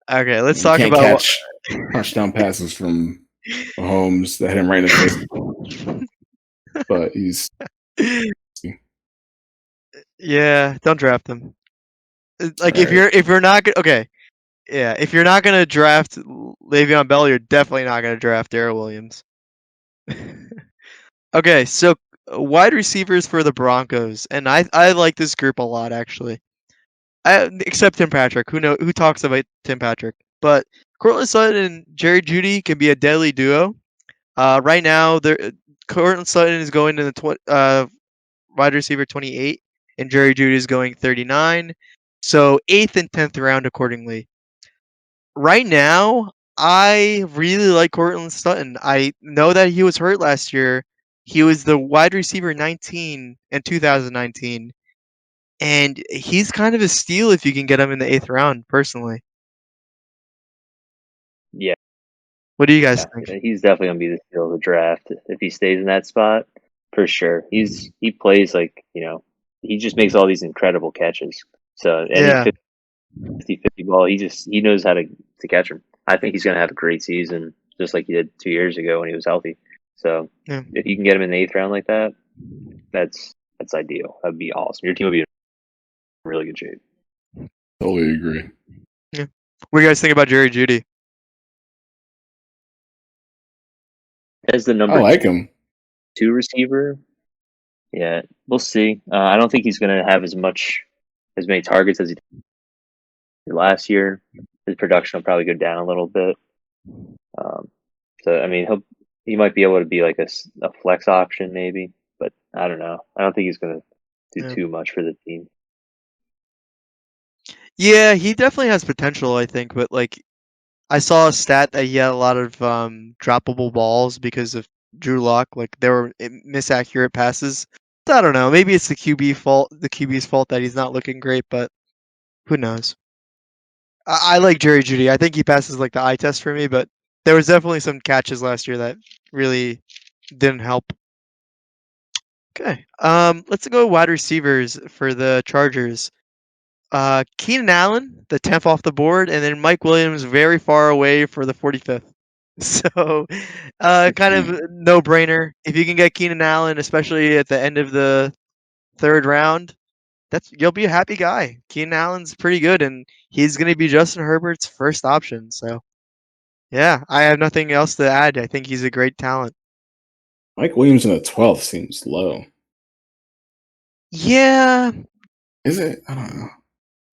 Okay, let's You talk can't about catch touchdown passes from Mahomes that hit him right in the face. But he's Yeah, don't draft him. Like all right. if you're not gonna okay, yeah, if you're not gonna draft Le'Veon Bell, you're definitely not gonna draft Darrell Williams. Okay, so wide receivers for the Broncos, and I like this group a lot actually. Except Tim Patrick, who talks about Tim Patrick, but Courtland Sutton and Jerry Jeudy can be a deadly duo. Right now, Courtland Sutton is going in the wide receiver 28, and Jerry Jeudy is going 39. So 8th and 10th round accordingly. Right now, I really like Courtland Sutton. I know that he was hurt last year. He was the wide receiver 19 in 2019, and he's kind of a steal if you can get him in the 8th round. Personally, Yeah, what do you guys think? he's definitely gonna be the steal of the draft if he stays in that spot for sure. He plays like he just makes all these incredible catches. So any Yeah, 50-50 ball, he knows how to catch them. I think he's gonna have a great season, just like he did 2 years ago when he was healthy. So yeah. if you can get him in the 8th round like that, that's ideal. That'd be awesome. Your team would be in really good shape. Totally agree. What do you guys think about Jerry Jeudy? As the I number like him. 2 receiver, yeah, we'll see. I don't think he's going to have as many targets as he did last year. His production will probably go down a little bit. So I mean, he might be able to be like a flex option maybe, but I don't know. I don't think he's going to do too much for the team. Yeah, he definitely has potential, I think, but like I saw a stat that he had a lot of droppable balls because of Drew Lock. Like there were misaccurate passes. So I don't know. Maybe it's the QB's fault that he's not looking great, but who knows? I like Jerry Jeudy. I think he passes like the eye test for me, but there was definitely some catches last year that really didn't help. Okay. Let's go wide receivers for the Chargers. Keenan Allen, the 10th off the board, and then Mike Williams very far away for the 45th. So, kind of no-brainer. If you can get Keenan Allen, especially at the end of the 3rd round, you'll be a happy guy. Keenan Allen's pretty good, and he's going to be Justin Herbert's first option. So, yeah, I have nothing else to add. I think he's a great talent. Mike Williams in the 12th seems low. Yeah, Is it? I don't know.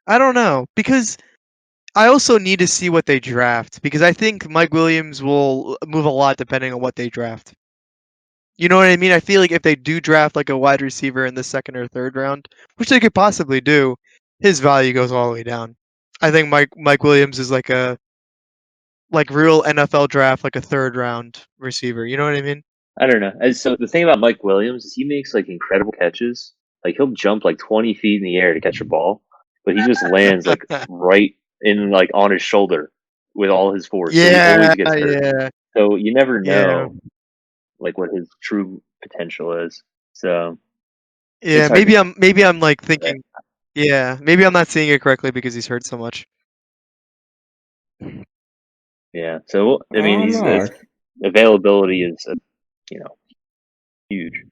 I don't know because I also need to see what they draft because I think Mike Williams will move a lot depending on what they draft. You know what I mean? I feel like if they do draft like a wide receiver in the 2nd or 3rd round, which they could possibly do, his value goes all the way down. I think Mike Williams is like a real NFL draft, like a 3rd round receiver. You know what I mean? I don't know. So the thing about Mike Williams is he makes like incredible catches. Like he'll jump like 20 feet in the air to catch a ball, but he just lands like right in like on his shoulder with all his force. So he always gets hurt. Yeah. So you never Yeah. know like what his true potential is. So Yeah, it's hard to maybe I'm like say. thinking yeah, maybe I'm not seeing it correctly because he's hurt so much. Yeah. So I mean, I don't know. availability is huge.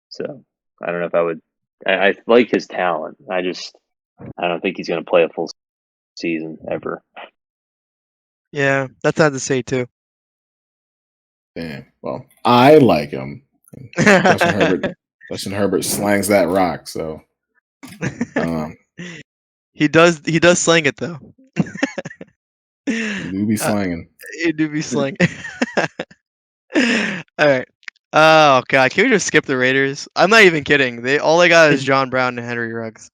So I don't know if I would. I like his talent. I don't think he's going to play a full season ever. Yeah, that's hard to say too. Damn. Well, I like him. Justin Herbert Justin Herbert slangs that rock, so He does slang it though. you do be slanging. He do be slang. All right. Oh god, can we just skip the Raiders? I'm not even kidding. All they got is John Brown and Henry Ruggs.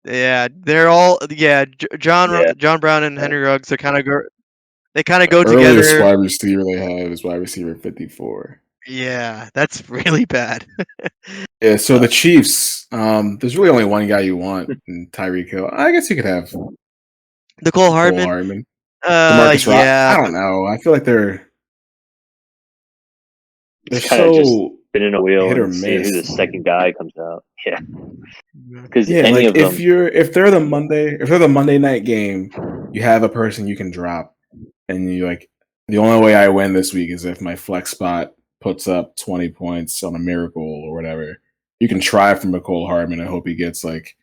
Yeah, they're all John Brown and Henry Ruggs are kind of go Earliest together. wide receiver they have is wide receiver 54. Yeah, that's really bad. Yeah, so the Chiefs, there's really only one guy you want in Tyreek Hill. I guess you could have Nicole Cole Hardman. Hardman. DeMarcus Rock. Yeah. I don't know. I feel like they're It's kind of just so spinning a wheel hit or and seeing who the miss. second guy comes out. Yeah, because Yeah, any like of them, if they're the Monday night game, you have a person you can drop, and you like the only way I win this week is if my flex spot puts up 20 points on a miracle or whatever. You can try for Nicole Hardman and hope he gets like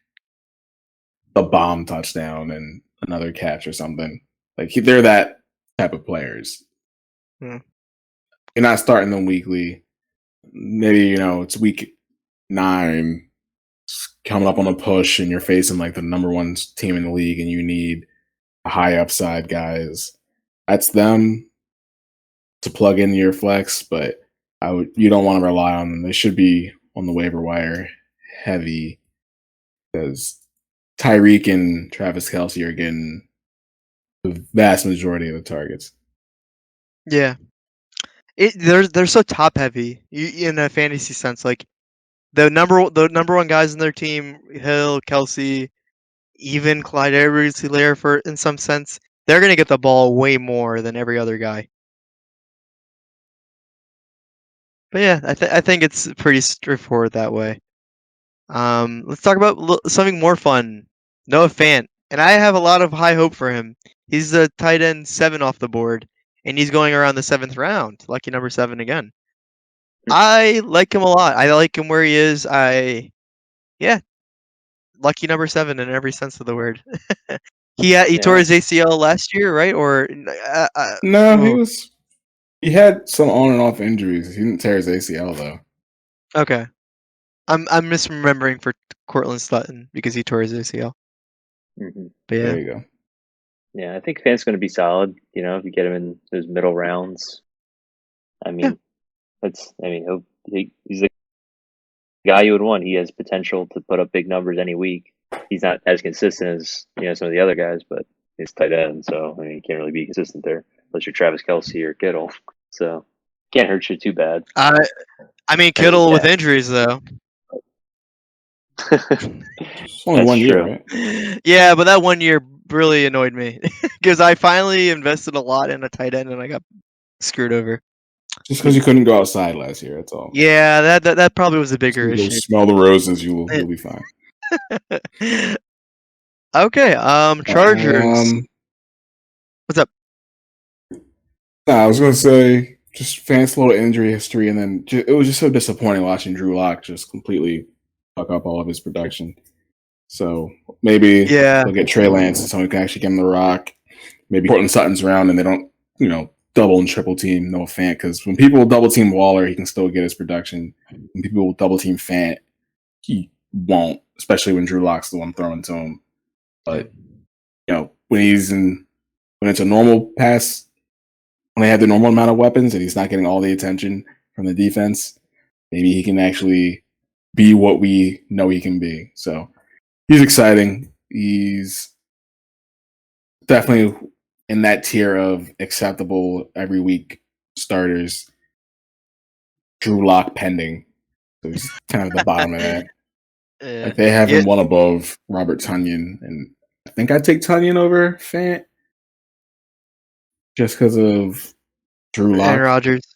a bomb touchdown and another catch or something. Like they're that type of players. Hmm. You're not starting them weekly. Maybe it's week 9, coming up on a push, and you're facing like the number 1 team in the league, and you need high upside guys. That's them to plug into your flex, but you don't want to rely on them. They should be on the waiver wire heavy because Tyreek and Travis Kelce are getting the vast majority of the targets. Yeah. They're so top heavy in a fantasy sense. Like the number 1 guys in their team, Hill, Kelce, even Clyde Edwards-Helaire for in some sense, they're gonna get the ball way more than every other guy. But yeah, I think it's pretty straightforward that way. Let's talk about something more fun. Noah Fant, and I have a lot of high hope for him. He's the tight end 7 off the board, and he's going around the 7th round. Lucky number 7 again. I like him a lot. I like him where he is. Lucky number 7 in every sense of the word. He tore his ACL last year, right? Or No, he had some on and off injuries. He didn't tear his ACL though. Okay. I'm misremembering for Cortland Sutton because he tore his ACL. mm-hmm. But yeah. There you go. Yeah, I think Fant's going to be solid. If you get him in those middle rounds, I mean, he's the guy you would want. He has potential to put up big numbers any week. He's not as consistent as some of the other guys, but he's tight end, so you can't really be consistent there unless you're Travis Kelce or Kittle. So can't hurt you too bad. I mean Kittle with injuries though. It's only 1 year, right? Yeah, but that 1 year really annoyed me because I finally invested a lot in a tight end and I got screwed over. Just because you couldn't go outside last year, that's all. Yeah, that probably was a bigger issue. Smell the roses, you'll be fine. Okay, Chargers. What's up? I was gonna say just Fant's little injury history, and then it was just so disappointing watching Drew Lock just completely fuck up all of his production. So maybe they'll get Trey Lance and someone who can actually get him the rock. Maybe Cortland Sutton's around and they don't, double and triple team Noah Fant, because when people double team Waller, he can still get his production. When people double team Fant, he won't, especially when Drew Lock's the one throwing to him. But when it's a normal pass, when they have the normal amount of weapons and he's not getting all the attention from the defense, maybe he can actually be what we know he can be. So he's exciting. He's definitely in that tier of acceptable every week starters. Drew Lock pending. So he's kind of the bottom of that. Like they have him one above Robert Tonyan, and I think I'd take Tonyan over Fant just because of Drew Lock. Aaron Rodgers.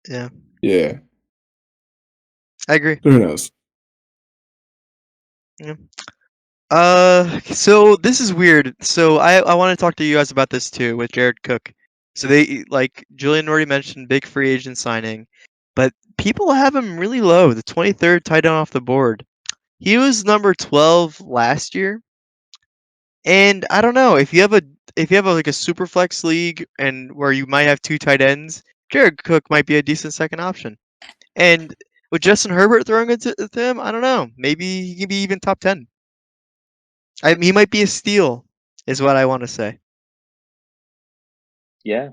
Yeah. Yeah. I agree. Who knows? Yeah. So this is weird. So I want to talk to you guys about this too with Jared Cook. So they Julian already mentioned big free agent signing, but people have him really low, the 23rd tight end off the board. He was number 12 last year. And I don't know, if you have a super flex league and where you might have 2 tight ends, Jared Cook might be a decent second option. And With Justin Herbert throwing it to him, I don't know. Maybe he can be even top 10. He might be a steal, is what I want to say. Yeah,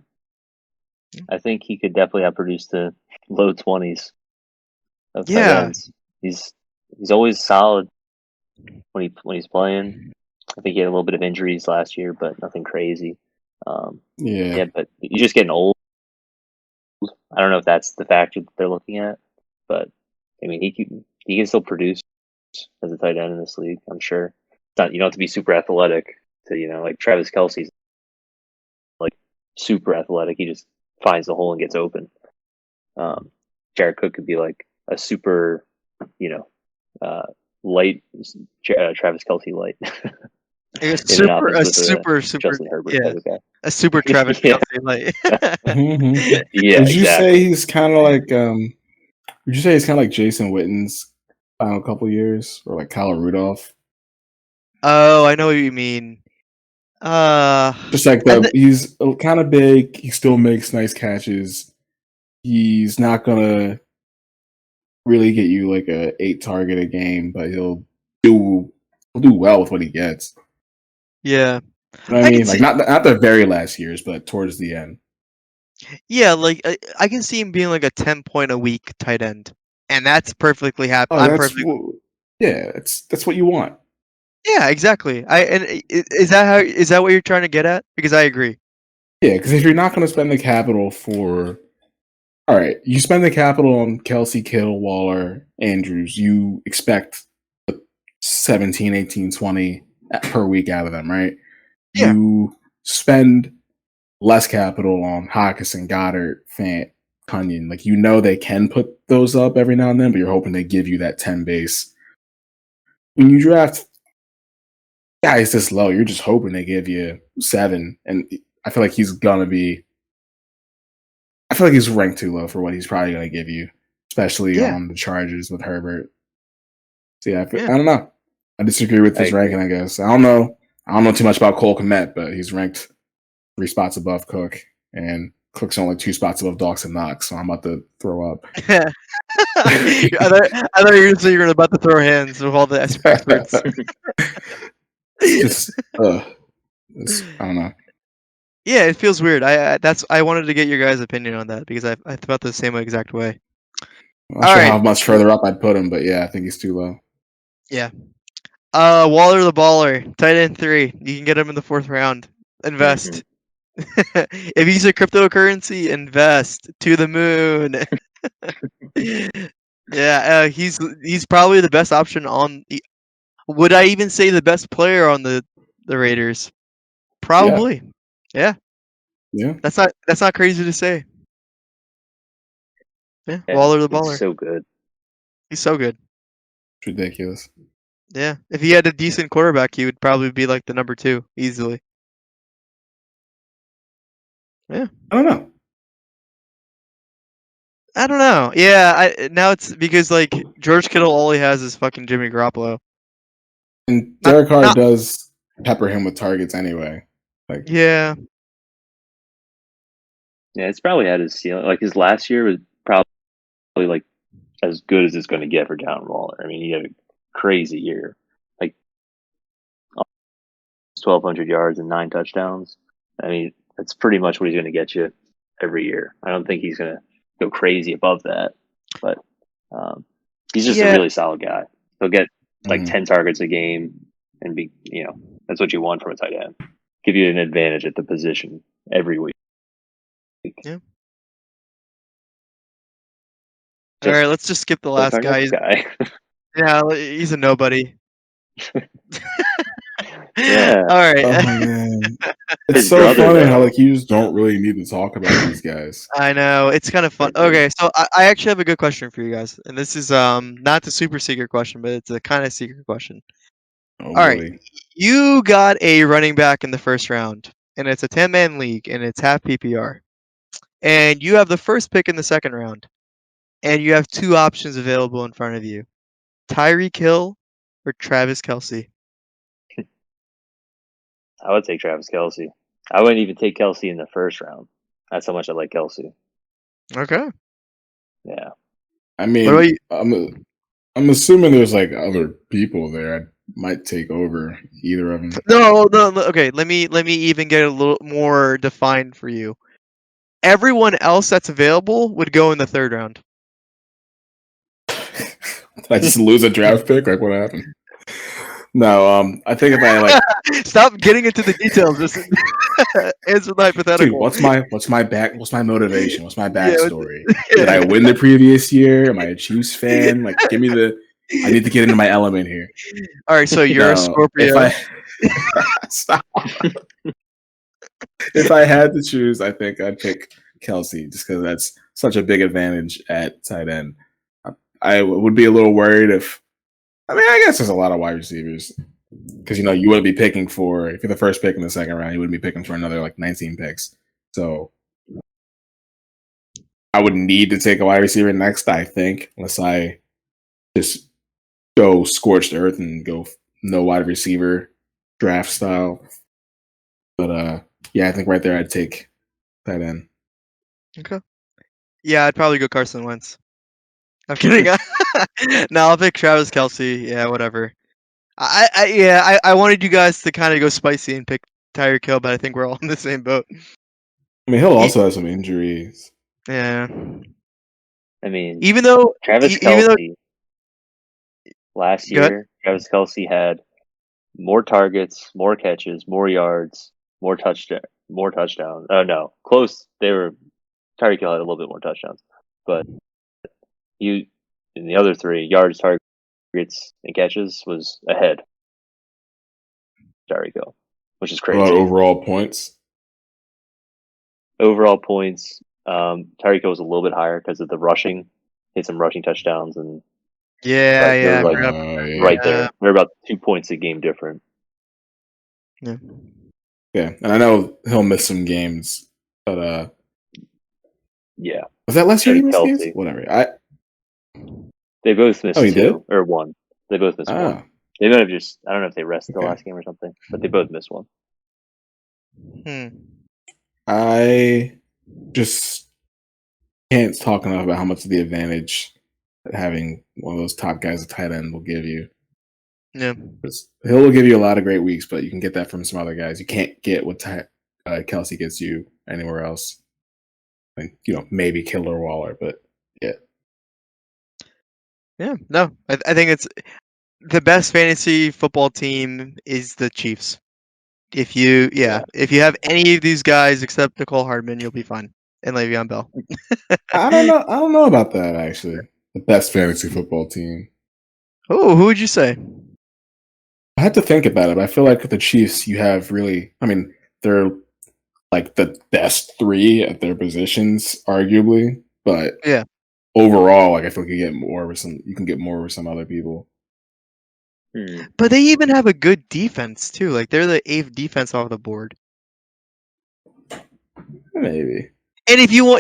I think he could definitely outproduce the low 20s of tight Yeah, ends. He's always solid when he's playing. I think he had a little bit of injuries last year, but nothing crazy. Yeah. Yeah, but he's just getting old. I don't know if that's the factor that they're looking at, but I mean, he can still produce as a tight end in this league. I'm sure. It's not, you don't have to be super athletic to, like Travis Kelce's like super athletic. He just finds the hole and gets open. Jared Cook could be like a super, light Travis Kelce light a in an super, offense a with a super, super, Justin Herbert yeah, type of guy. a super Travis Yeah, Kelce light. yeah, Would you say exactly. he's kind of like would you say he's kind of like Jason Witten's final couple years, or like Kyle Rudolph? Oh, I know what you mean. Uh, Just like and he's kind of big. He still makes nice catches. He's not gonna really get you like a 8 target a game, but do he'll do well with what he gets. yeah, You know what I I can mean? Like see. not the very last years, but towards the end. Yeah, like I can see him being like a 10 point a week tight end, and that's perfectly happy. Oh, I'm perfectly. yeah, that's what you want. Yeah, exactly. Is that what you're trying to get at? Because I agree. Yeah, because if you're not going to spend the capital for, all right, you spend the capital on Kelsey, Kittle, Waller, Andrews, you expect 17, 18, 20 per week out of them, right? Yeah, You spend less capital on Hawkinson, Goddard, Fant, Cunyon. Like, they can put those up every now and then, but you're hoping they give you that 10 base. When you draft guys this low, you're just hoping they give you 7. And I feel like I feel like he's ranked too low for what he's probably going to give you, especially yeah, on the Chargers with Herbert. So yeah, yeah. I don't know. I disagree with I his agree. ranking. I guess I don't know. I don't know too much about Cole Kmet, but he's ranked 3 spots above Cook, and Cook's only 2 spots above Dawson Knox. So I'm about to throw up. I thought you were about to throw hands with all the experts. It's just, I don't know. Yeah, it feels weird. I wanted to get your guys' opinion on that because I felt the same exact way. I'm not All sure right, how much further up I'd put him, but yeah, I think he's too low. yeah. Waller the baller, tight end 3. You can get him in the 4th round. Mm-hmm. Invest. If he's a cryptocurrency, invest to the moon. Yeah, he's probably the best option on the. Would I even say the best player on the Raiders? Yeah, Probably. Yeah, yeah, that's not crazy to say. Yeah, Yeah, Waller the he's baller. so good. He's so good. it's ridiculous. Yeah, if he had a decent quarterback, he would probably be like the number 2 easily. Yeah, I don't know. I don't know. Yeah, now it's because like George Kittle, all he has is fucking Jimmy Garoppolo. And Not Derek Carr not. does pepper him with targets anyway. Like, Yeah, Yeah, it's probably at his ceiling. Like his last year was probably like as good as it's going to get for Darren Waller. I mean, he had a crazy year, like 1,200 yards and 9 touchdowns. I mean, that's pretty much what he's going to get you every year. I don't think he's going to go crazy above that, but um, he's just a yeah, really solid guy. He'll get like mhm. 10 targets a game and be, that's what you want from a tight end. Give you an advantage at the position every week. yeah. All Just right, let's just skip the like last our guy. next guy. Yeah, he's a nobody. Yeah, All right. Oh man, it's his so brother funny how though. like you just don't really need to talk about these guys. I know it's kind of fun. Mhm. Okay, so I actually have a good question for you guys, and this is not the super secret question, but it's a kind of secret question. Oh All right, boy, you got a running back in the 1st round, and it's a 10-man league, and it's half PPR, and you have the first pick in the 2nd round, and you have 2 options available in front of you: Tyreek Hill or Travis Kelce. I would take Travis Kelsey. I wouldn't even take Kelsey in the 1st round. That's how much I like Kelsey. Okay. Yeah. I What about mean, you? I'm assuming there's like other people there. I might take over either of them. No. Okay, let me even get a little more defined for you. Everyone else that's available would go in the 3rd round. Did I just lose a draft pick? Like what happened? No, I think if I like, Stop getting into the details. Just answer the dude, hypothetical. what's my motivation? What's my Yeah, backstory? Did I win the previous year? Am I a Chiefs fan? Like, give me the. I need to get into my element here. All right, so you're a No, if Scorpio. I stop. If I had to choose, I think I'd pick Kelsey just because that's such a big advantage at tight end. I would be a little worried if. I mean, I guess there's a lot of wide receivers because you wouldn't be picking for if you're the first pick in the 2nd round, you wouldn't be picking for another like 19 picks. So I would need to take a wide receiver next, I think, unless I just go scorched earth and go no wide receiver draft style. But yeah, I think right there I'd take tight end. Okay. Yeah, I'd probably go Carson Wentz. I'm kidding. No, I'll pick Travis Kelce. Yeah, whatever. I wanted you guys to kind of go spicy and pick Tyreek Hill, but I think we're all in the same boat. I mean, he'll also have some injuries. Yeah. I mean, Even though Travis even though Kelce last go ahead. year, Travis Kelce had more targets, more catches, more yards, more touchdowns. Oh no, close. Tyreek Hill had a little bit more touchdowns, but in the other 3 yards, targets, and catches was ahead of Tyreek Hill, which is What about crazy. overall points? Overall points, Tyreek Hill was a little bit higher because of the rushing. Hit some rushing touchdowns, and Yeah, they yeah, were I like forgot. right there. They're about 2 points a game different. Yeah. Yeah, and I know he'll miss some games, but Yeah, was that last year he Travis missed games? Kelce. Whatever. They both missed He did? 2 or 1. They both missed 1. Oh, They might have just, I don't know if they rested the okay. last game or something, but they both missed 1. Hmm. I just can't talk enough about how much of the advantage that having one of those top guys at tight end will give you. Yeah. Because Hill will give you a lot of great weeks, but you can get that from some other guys. You can't get what Kelsey gets you anywhere else. And, maybe Killer Waller, but yeah. Yeah. No, I think it's the best fantasy football team is the Chiefs. If you have any of these guys except Nicole Hardman, you'll be fine. And Le'Veon Bell. I don't know. I don't know about that actually. The best fantasy football team. Oh, who would you say? I had to think about it. But I feel like the Chiefs, you have really. I mean, they're like the best 3 at their positions, arguably. But Yeah. overall, like I feel like you get more with some. You can get more with some other people. But they even have a good defense too. Like they're the 8th defense off the board. Maybe. And if you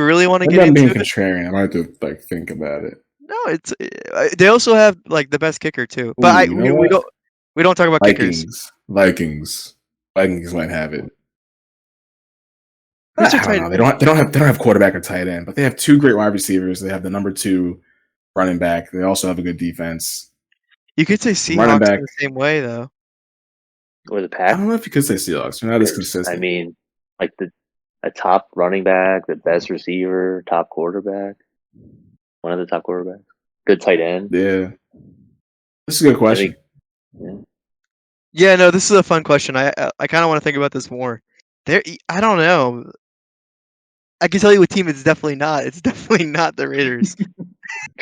really want to Maybe get I'm being into it, contrarian. I might have to like think about it. no, it's they also have like the best kicker too. But Ooh, you know we what? don't talk about kickers. Vikings might have it. Who's their I don't tight know. end? They don't have quarterback or tight end, but they have 2 great wide receivers. They have the number 2 running back. They also have a good defense. You could say Running Seahawks back. in the same way though. Or the I Packers. don't know if you could say Seahawks. They're not as consistent. I mean, like a top running back, the best receiver, top quarterback, one of the top quarterbacks, good tight end. Yeah, this is a good question. Yeah, no, this is a fun question. I kind of want to think about this more. I don't know. I can tell you what team it's definitely not. It's definitely not the Raiders.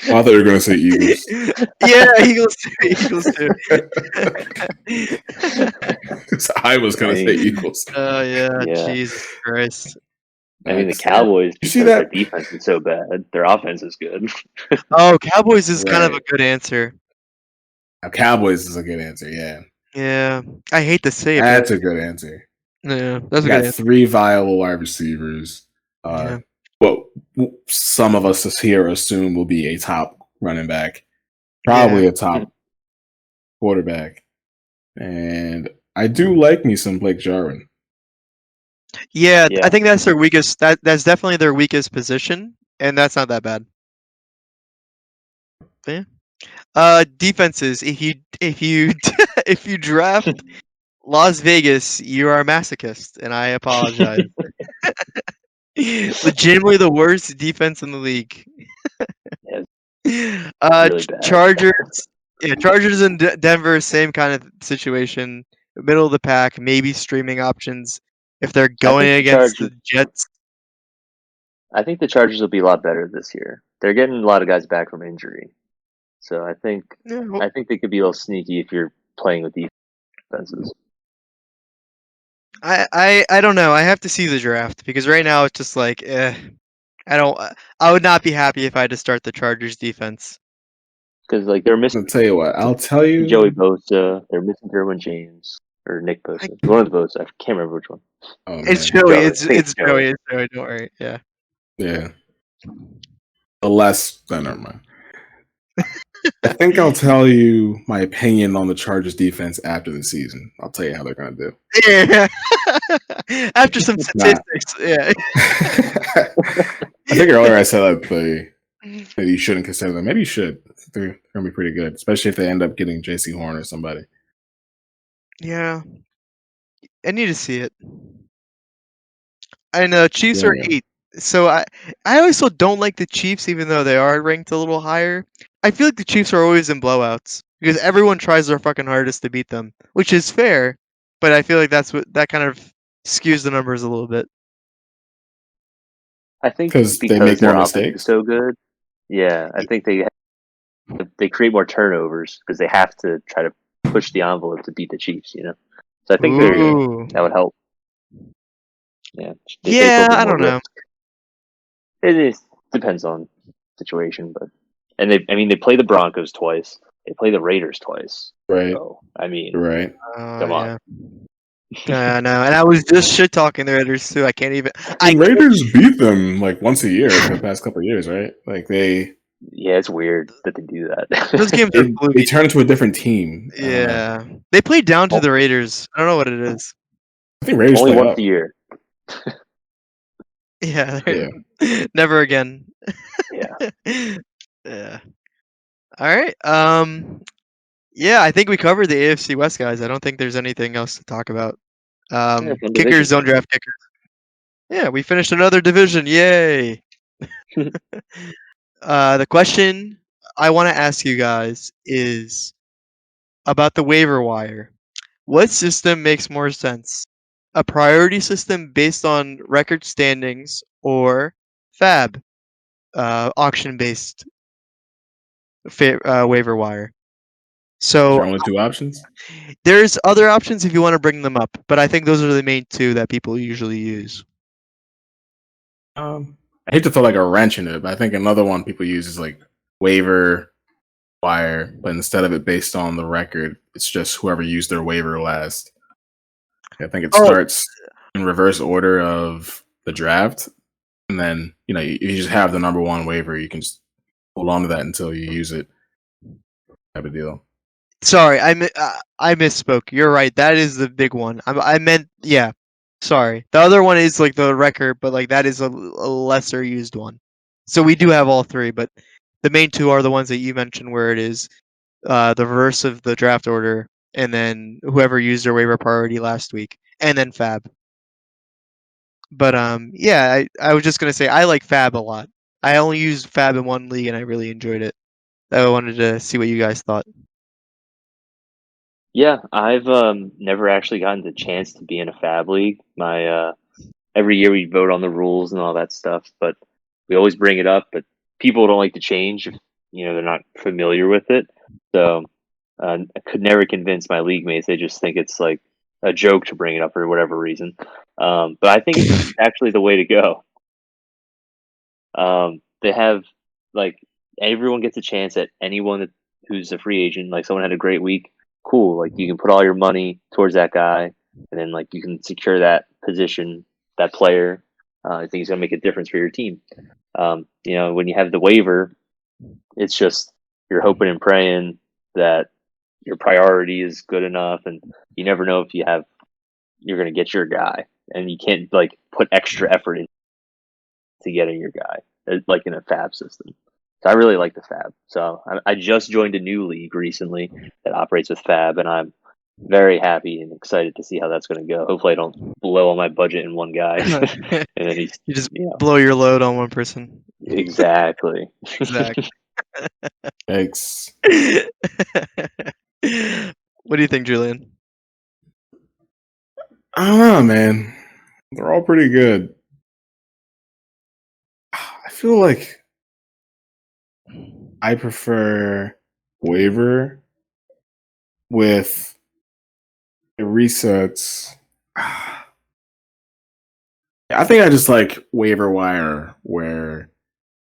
I thought you were going to say Eagles. Yeah, Eagles too. Eagles too. I was going to say Eagles. Oh yeah, Jesus Christ. I mean, the Cowboys, you see because that? their defense is so bad, their offense is good. Oh, Cowboys is kind of a good answer. Now, Cowboys is a good answer, yeah. Yeah, I hate to say it, That's but a good answer. yeah, that's a got good answer. 3 viable wide receivers. Yeah. What some of us here assume will be a top running back, probably a top quarterback, and I do like me some Blake Jarwin. Yeah, I think that's their weakest. That's definitely their weakest position, and that's not that bad. Defenses. If you if you draft Las Vegas, you are a masochist, and I apologize. Legitimately the worst defense in the league. Yeah, really bad. Chargers. Yeah, Chargers and Denver, same kind of situation. Middle of the pack, maybe streaming options if they're going against the Jets. I think the Chargers will be a lot better this year. They're getting a lot of guys back from injury, so I think they could be a little sneaky if you're playing with defenses. I don't know. I have to see the draft because right now it's just like, I would not be happy if I had to start the Chargers defense. Because like they're missing. I'll tell you what. I'll tell you. Joey Bosa. They're missing Derwin James or Nick Bosa. One of the Bosa. I can't remember which one. Oh, it's man. Joey. It's Joey. It's Joey. Don't worry. Yeah. Yeah. Never mind. I think I'll tell you my opinion on the Chargers defense after the season. I'll tell you how they're going to do. Yeah. After some statistics. Yeah. I think earlier I said that you shouldn't consider them. Maybe you should. They're going to be pretty good, especially if they end up getting J.C. Horn or somebody. Yeah. I need to see it. I know Chiefs are 8. So I also don't like the Chiefs, even though they are ranked a little higher. I feel like the Chiefs are always in blowouts because everyone tries their fucking hardest to beat them, which is fair. But I feel like that kind of skews the numbers a little bit. I think because they make more mistakes. So good. Yeah, I think they create more turnovers because they have to try to push the envelope to beat the Chiefs. So I think that would help. Yeah. Yeah, I don't know. It depends on situation, but they play the Broncos twice. They play the Raiders twice. Right. So, right. Come on. Yeah. No, and I was just shit talking the Raiders too. I can't even. Raiders beat them like once a year for the past couple of years, right? Like they. Yeah, it's weird that they do that. Those games they turn into a different team. Yeah, they play down to the Raiders. I don't know what it is. I think Raiders only play once up. a year. Yeah. Never again. Yeah. Yeah. All right. Yeah, I think we covered the AFC West, guys. I don't think there's anything else to talk about. Kickers don't draft kickers. Yeah, we finished another division. Yay! The question I want to ask you guys is about the waiver wire. What system makes more sense? A priority system based on record standings or FAB, auction-based waiver wire? So there are only 2 options? There's other options if you want to bring them up, but I think those are the main 2 that people usually use. I hate to throw like a wrench in it, but I think another one people use is like waiver wire, but instead of it based on the record, it's just whoever used their waiver last. I think it starts in reverse order of the draft, and then you just have the number 1 waiver. You can just hold on to that until you use it. Type of deal. Sorry, I misspoke. You're right. That is the big one. I meant, yeah. Sorry. The other one is like the record, but like that is a lesser used one. So we do have all 3, but the main 2 are the ones that you mentioned, where it is the reverse of the draft order, and then whoever used their waiver priority last week, and then FAB. But yeah, I was just gonna say I like FAB a lot. I only used FAB in 1 league, and I really enjoyed it. I wanted to see what you guys thought. Yeah, I've never actually gotten the chance to be in a FAB league. My every year we vote on the rules and all that stuff, but we always bring it up. But people don't like to change if they're not familiar with it. So I could never convince my league mates. They just think it's like a joke to bring it up for whatever reason. But I think it's actually the way to go. They have like everyone gets a chance at anyone who's a free agent. Like someone had a great week. Cool. Like you can put all your money towards that guy, and then like you can secure that position, that player. I think he's gonna make a difference for your team. When you have the waiver, it's just you're hoping and praying that your priority is good enough, and you never know if you're gonna get your guy, and you can't like put extra effort into getting your guy, like in a FAB system. So I really like the Fab. So I just joined a new league recently that operates with Fab, and I'm very happy and excited to see how that's going to go. Hopefully, I don't blow all my budget in one guy, and then he's You just blow your load on one person. exactly. Exactly. Thanks. What do you think, Julian? I don't know, man. They're all pretty good. I feel like I prefer Waiver with the resets. I think I just like waiver wire where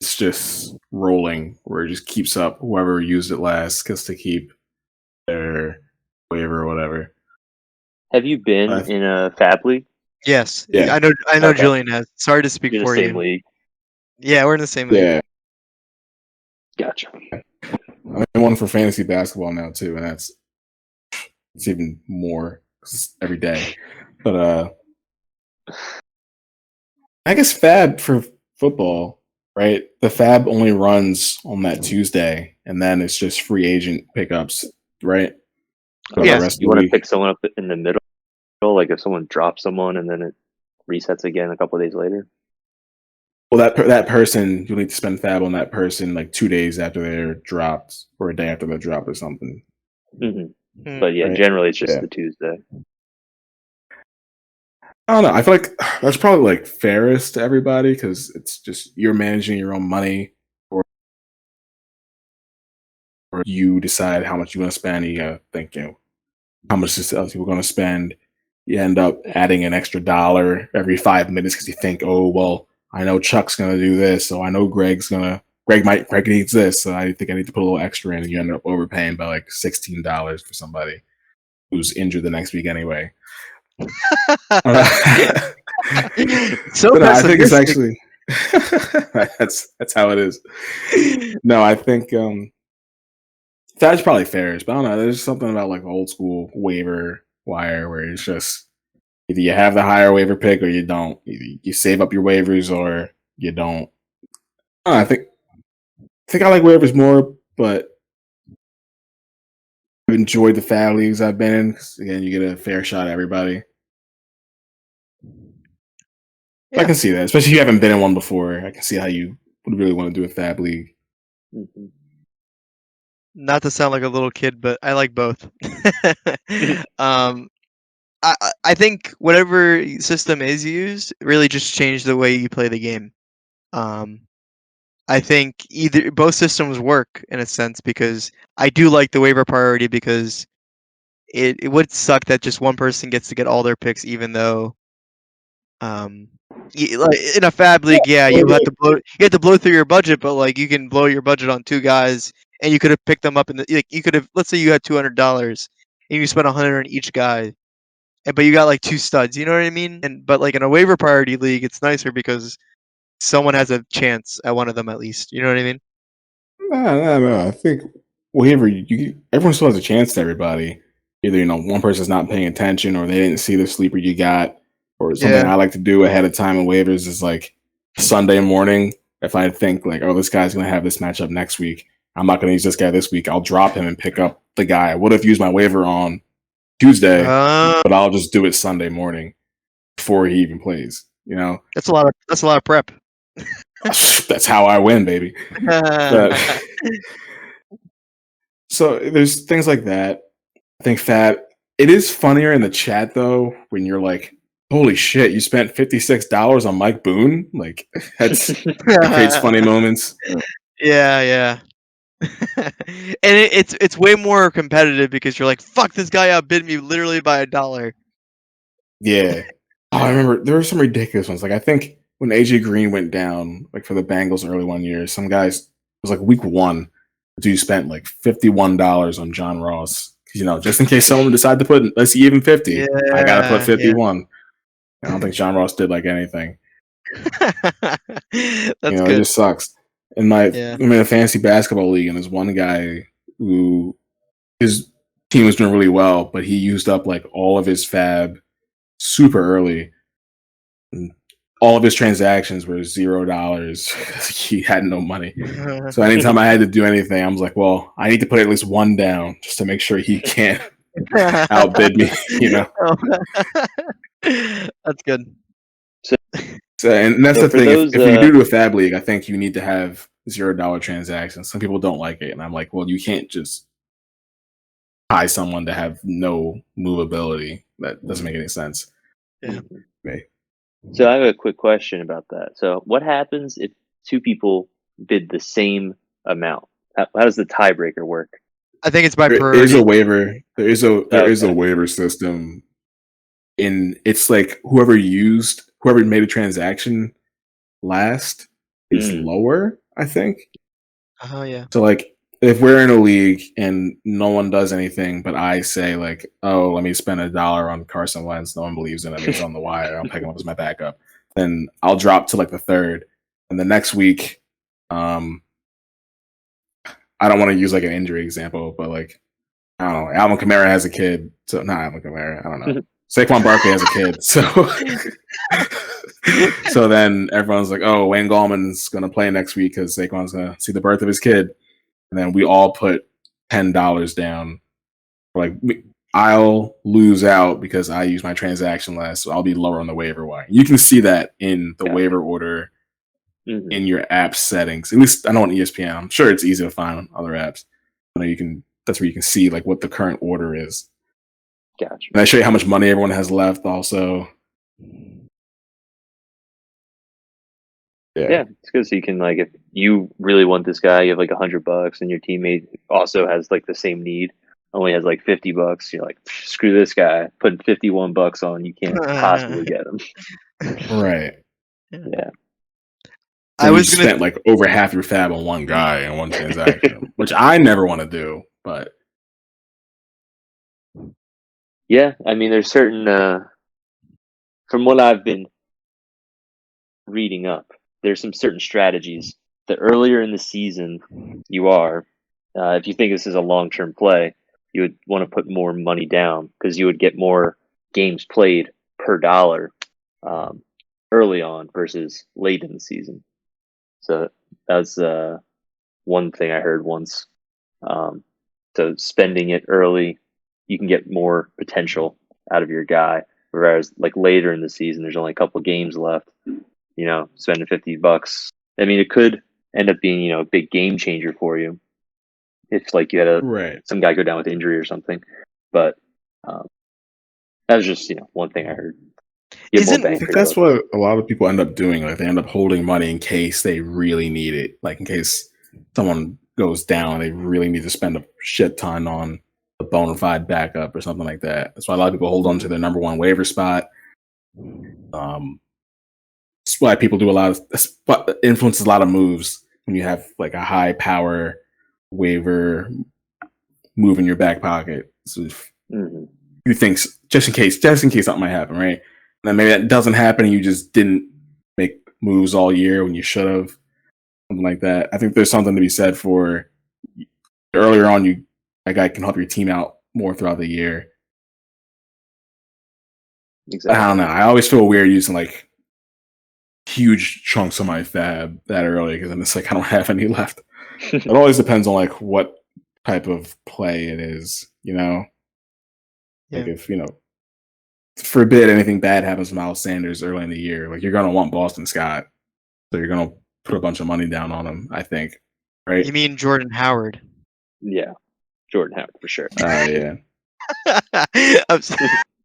it's just rolling, where it just keeps up whoever used it last gets to keep their waiver or whatever. Have you been in a Fab league? Yes. Yeah. I know Okay. Julian has. Sorry to speak You're the for same you. league. Yeah, we're in the same league. Yeah. Gotcha. I'm in one for fantasy basketball now too, and it's even more every day. But I guess Fab for football, right? The Fab only runs on that Tuesday, and then it's just free agent pickups, right? For Yes. the rest of You the want to week. pick someone up in the middle, like if someone drops someone and then it resets again a couple of days later. Well, that person, you'll need to spend Fab on that person like 2 days after they're dropped, or a day after they're dropped, or something. Mm-hmm. But yeah, Right. generally it's just the Tuesday. I don't know. I feel like that's probably like fairest to everybody because it's just you're managing your own money, or you decide how much you want to spend. And you gotta think, how much is else you're going to spend. You end up adding an extra $1 every 5 minutes because you think, oh well, I know Chuck's going to do this, so I know Greg needs this, so I think I need to put a little extra in, and you end up overpaying by like $16 for somebody who's injured the next week anyway. So But no, I think it's pessimistic. actually that's how it is. No, I think that's probably fair, but I don't know. There's something about like old school waiver wire where it's just either you have the higher waiver pick or you don't. Either you save up your waivers or you don't. I think I like waivers more, but I've enjoyed the Fab leagues I've been in. Again, you get a fair shot at everybody. Yeah. I can see that, especially if you haven't been in one before. I can see how you would really want to do a Fab league. Mm-hmm. Not to sound like a little kid, but I like both. I think whatever system is used really just changed the way you play the game. I think both systems work in a sense because I do like the waiver priority because it would suck that just one person gets to get all their picks, even though like in a Fab league, yeah, you have to blow through your budget, but like you can blow your budget on two guys, and you could have picked them up you could have, let's say you had $200 and you spent 100 on each guy, but you got like two studs, you know what I mean? But like in a waiver priority league, it's nicer because someone has a chance at one of them at least. You know what I mean? No. I think waiver, everyone still has a chance to everybody. Either one person's not paying attention, or they didn't see the sleeper you got, or something Yeah. I like to do ahead of time in waivers is like Sunday morning. If I think like, oh, this guy's gonna have this matchup next week, I'm not gonna use this guy this week. I'll drop him and pick up the guy I would have used my waiver on Tuesday, but I'll just do it Sunday morning before he even plays. That's a lot of prep. That's how I win, baby. But so there's things like that. I think Fab. It is funnier in the chat though when you're like, "Holy shit, you spent $56 on Mike Boone!" Like that creates funny moments. Yeah. And it's way more competitive because you're like, fuck, this guy outbid me literally by $1. Yeah. Oh, I remember there were some ridiculous ones. Like I think when AJ Green went down, like for the Bengals early one year, some guys it was like week 1, dude spent like $51 on John Ross. Just in case someone decided to put, let's see, even 50, Yeah, I gotta put 51. yeah. I don't think John Ross did like anything. That's It good. just sucks. I'm in a fantasy basketball league, and there's one guy who his team was doing really well, but he used up like all of his Fab super early. And all of his transactions were $0. He had no money. So anytime I had to do anything, I was like, well, I need to put at least one down just to make sure he can't outbid me, you know? That's good. So, and that's So the for thing. those, If you do a Fab League, I think you need to have $0 transactions. Some people don't like it. And I'm like, well, you can't just tie someone to have no movability. That doesn't make any sense. Yeah. So I have a quick question about that. So what happens if two people bid the same amount? How does the tiebreaker work? I think it's by There priority. is a waiver. There is a Okay. waiver system. It's like whoever made a transaction last is lower, I think. Oh yeah. So like if we're in a league and no one does anything, but I say like, oh, let me spend $1 on Carson Wentz, no one believes in him, he's on the wire, I'll pick him up as my backup. Then I'll drop to like the third. And the next week, I don't want to use like an injury example, but like I don't know, Alvin Kamara has a kid. So not Alvin Kamara, I don't know. Saquon Barkley has a kid. So then everyone's like, oh, Wayne Gallman's gonna play next week because Saquon's gonna see the birth of his kid. And then we all put $10 down. Like I'll lose out because I use my transaction last, so I'll be lower on the waiver wire. You can see that in the waiver order in your app settings. At least I know on ESPN. I'm sure it's easy to find on other apps. I know you can. That's where you can see like what the current order is. Gotcha. And I show you how much money everyone has left. Also, yeah, it's good. So you can like, if you really want this guy, you have like $100, and your teammate also has like the same need, only has like $50. You're like, screw this guy, putting $51 on, you can't possibly get him. right? Yeah. I was gonna spent like over half your fab on one guy in one transaction, which I never want to do. But yeah, I mean, there's certain, from what I've been reading up, there's some certain strategies. The earlier in the season you are, if you think this is a long-term play, you would want to put more money down because you would get more games played per dollar early on versus late in the season. So that's one thing I heard once. So spending it early, you can get more potential out of your guy. Whereas like later in the season, there's only a couple games left. You know, spending $50. I mean, it could end up being, you know, a big game changer for you if like you had some guy go down with injury or something. But that was just, you know, one thing I heard. I think that's what a lot of people end up doing. Like they end up holding money in case they really need it. Like in case someone goes down, they really need to spend a shit ton on a bona fide backup or something like that. That's why a lot of people hold on to their number one waiver spot. That's why people do a lot of influences a lot of moves when you have like a high power waiver move in your back pocket. So if you think just in case something might happen, right? And then maybe that doesn't happen and you just didn't make moves all year when you should have. Something like that. I think there's something to be said for earlier on that guy can help your team out more throughout the year. Exactly. I don't know. I always feel weird using like huge chunks of my fab that early because then it's like I don't have any left. It always depends on like what type of play it is, you know? Yeah. Like if, you know, forbid anything bad happens to Miles Sanders early in the year, like you're gonna want Boston Scott. So you're gonna put a bunch of money down on him, I think. Right? You mean Jordan Howard? Yeah. Jordan Howard for sure. Yeah. I'm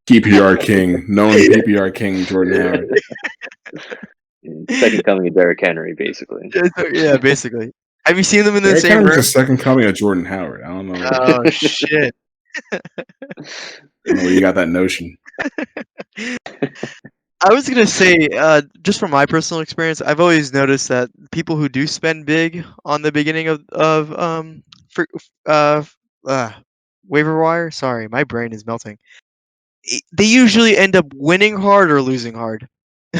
PPR king, known PPR king Jordan Howard. Second coming of Derrick Henry, basically. Yeah, basically. Have you seen them in the Derrick same Henry's room? the second coming of Jordan Howard. I don't know. Oh shit! I don't know where you got that notion. I was gonna say, just from my personal experience, I've always noticed that people who do spend big on the beginning of waiver wire. Sorry, my brain is melting. They usually end up winning hard or losing hard.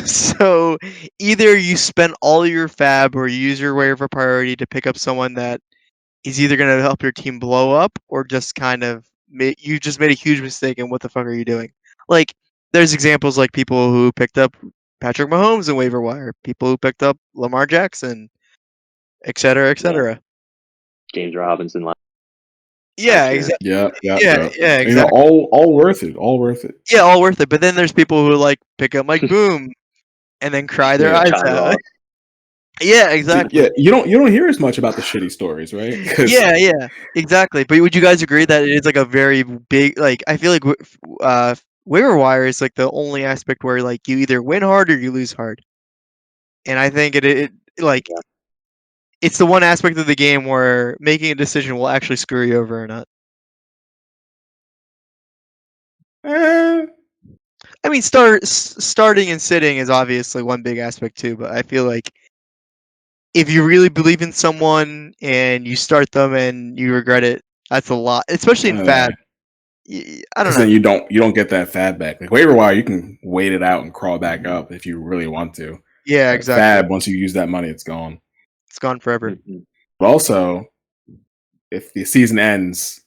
So either you spend all your fab or you use your waiver priority to pick up someone that is either going to help your team blow up or just kind of you just made a huge mistake and what the fuck are you doing? Like there's examples like people who picked up Patrick Mahomes in waiver wire, people who picked up Lamar Jackson, et cetera, et cetera. James Robinson. Yeah, year. exactly. Yeah, Exactly. You know, all worth it. All worth it. Yeah, all worth it. But then there's people who like pick up Mike Boom and then cry their Yeah. eyes Chime out. off. Yeah, exactly. Yeah, you don't hear as much about the shitty stories, right? 'Cause- Yeah, exactly. But would you guys agree that it is like a very big, like, I feel like waiver wire is like the only aspect where like you either win hard or you lose hard. And I think it like Yeah. it's the one aspect of the game where making a decision will actually screw you over or not. Eh, I mean, starting and sitting is obviously one big aspect too, but I feel like if you really believe in someone and you start them and you regret it, that's a lot, especially in fab. I don't because know. then you don't get that fab back. Like waiver wire, you can wait it out and crawl back up if you really want to. Yeah, But exactly. Fab, once you use that money, it's gone. It's gone forever. Mhm. But also, if the season ends,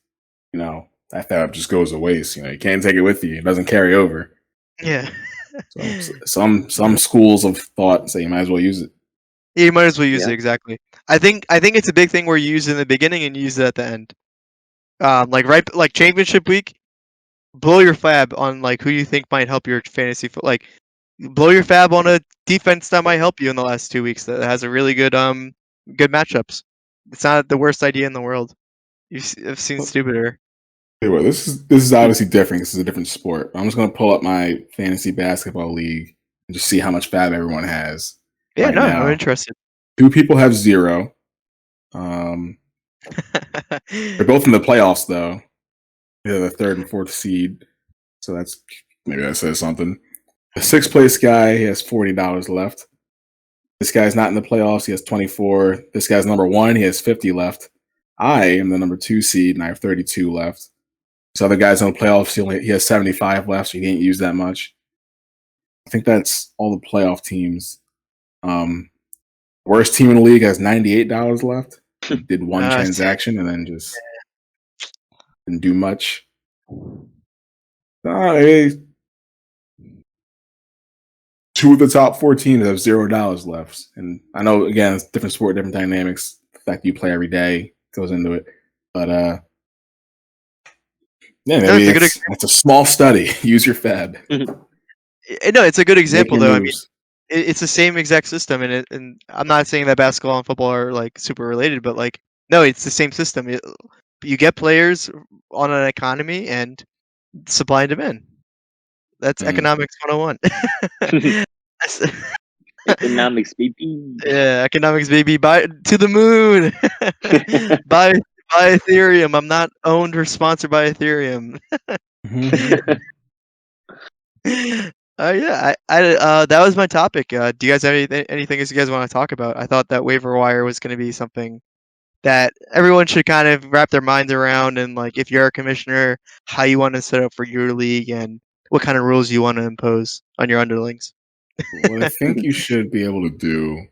you know, that fab just goes to waste. You know, you can't take it with you. It doesn't carry over. Yeah. So some schools of thought say you might as well use it. Yeah, you might as well use Yeah. it, exactly. I think it's a big thing where you use it in the beginning and you use it at the end. Like championship week, blow your fab on like who you think might help your fantasy like blow your fab on a defense that might help you in the last 2 weeks that has a really good good matchups. It's not the worst idea in the world. I've seen stupider. Anyway, this is obviously different. This is a different sport. I'm just gonna pull up my fantasy basketball league and just see how much fab everyone has. Yeah, right no, now. I'm interested. 2 people have 0. They're both in the playoffs though. They're the 3rd and 4th seed. So that's maybe that says something. The 6th place guy, he has $40 left. This guy's not in the playoffs. He has 24. This guy's number 1. He has 50 left. I am the number 2 seed, and I have 32 left. This other guy's in the playoffs. He has 75 left, so he didn't use that much. I think that's all the playoff teams. Worst team in the league has $98 left. He did one transaction and then just didn't do much. Two of the top 4 teams have $0 left. And I know, again, it's different sport, different dynamics. The fact that you play every day goes into it. But yeah, maybe it's a small study. Use your fab. No, it's a good example though. Moves. I mean, it's the same exact system, and I'm not saying that basketball and football are like super related, but like no, it's the same system. You get players on an economy and supply and demand. That's economics 101. Economics, baby. Yeah, economics, baby. Buy to the moon. buy Ethereum. I'm not owned or sponsored by Ethereum. Yeah, that was my topic. Do you guys have anything else you guys want to talk about? I thought that waiver wire was going to be something that everyone should kind of wrap their minds around, and like if you're a commissioner, how you want to set up for your league and what kind of rules you want to impose on your underlings. What I think you should be able to do,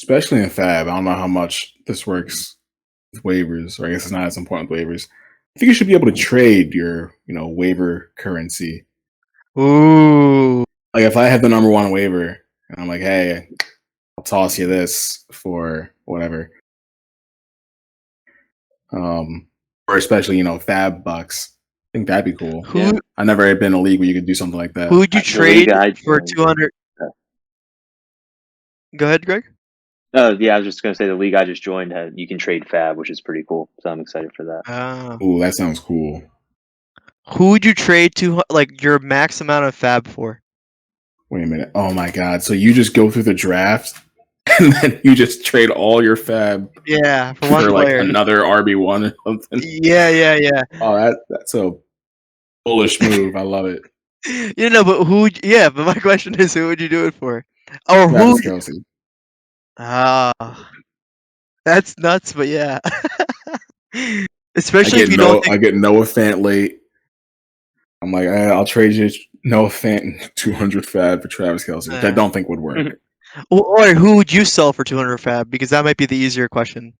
especially in Fab, I don't know how much this works with waivers, or I guess it's not as important with waivers. I think you should be able to trade your, waiver currency. Ooh. Like if I have the number 1 waiver and I'm like, hey, I'll toss you this for whatever. Or especially, Fab bucks. I think that'd be cool. I never had been in a league where you could do something like that. Who would you trade for 200? Go ahead, Greg. Yeah, I was just gonna say the league I just joined you can trade Fab, which is pretty cool. So I'm excited for that. Ooh, that sounds cool. Who would you trade to like your max amount of Fab for? Wait a minute. Oh my god. So you just go through the draft and then you just trade all your Fab for one player. Like another RB1 or something. Yeah. Oh, that's a bullish move. I love it. But my question is, who would you do it for? Or Travis Kelce. That's nuts, but yeah. Especially if you I get Noah Fant late. I'm like, I'll trade you Noah Fant 200 Fab for Travis Kelce, which I don't think would work. Or who would you sell for 200 Fab? Because that might be the easier question.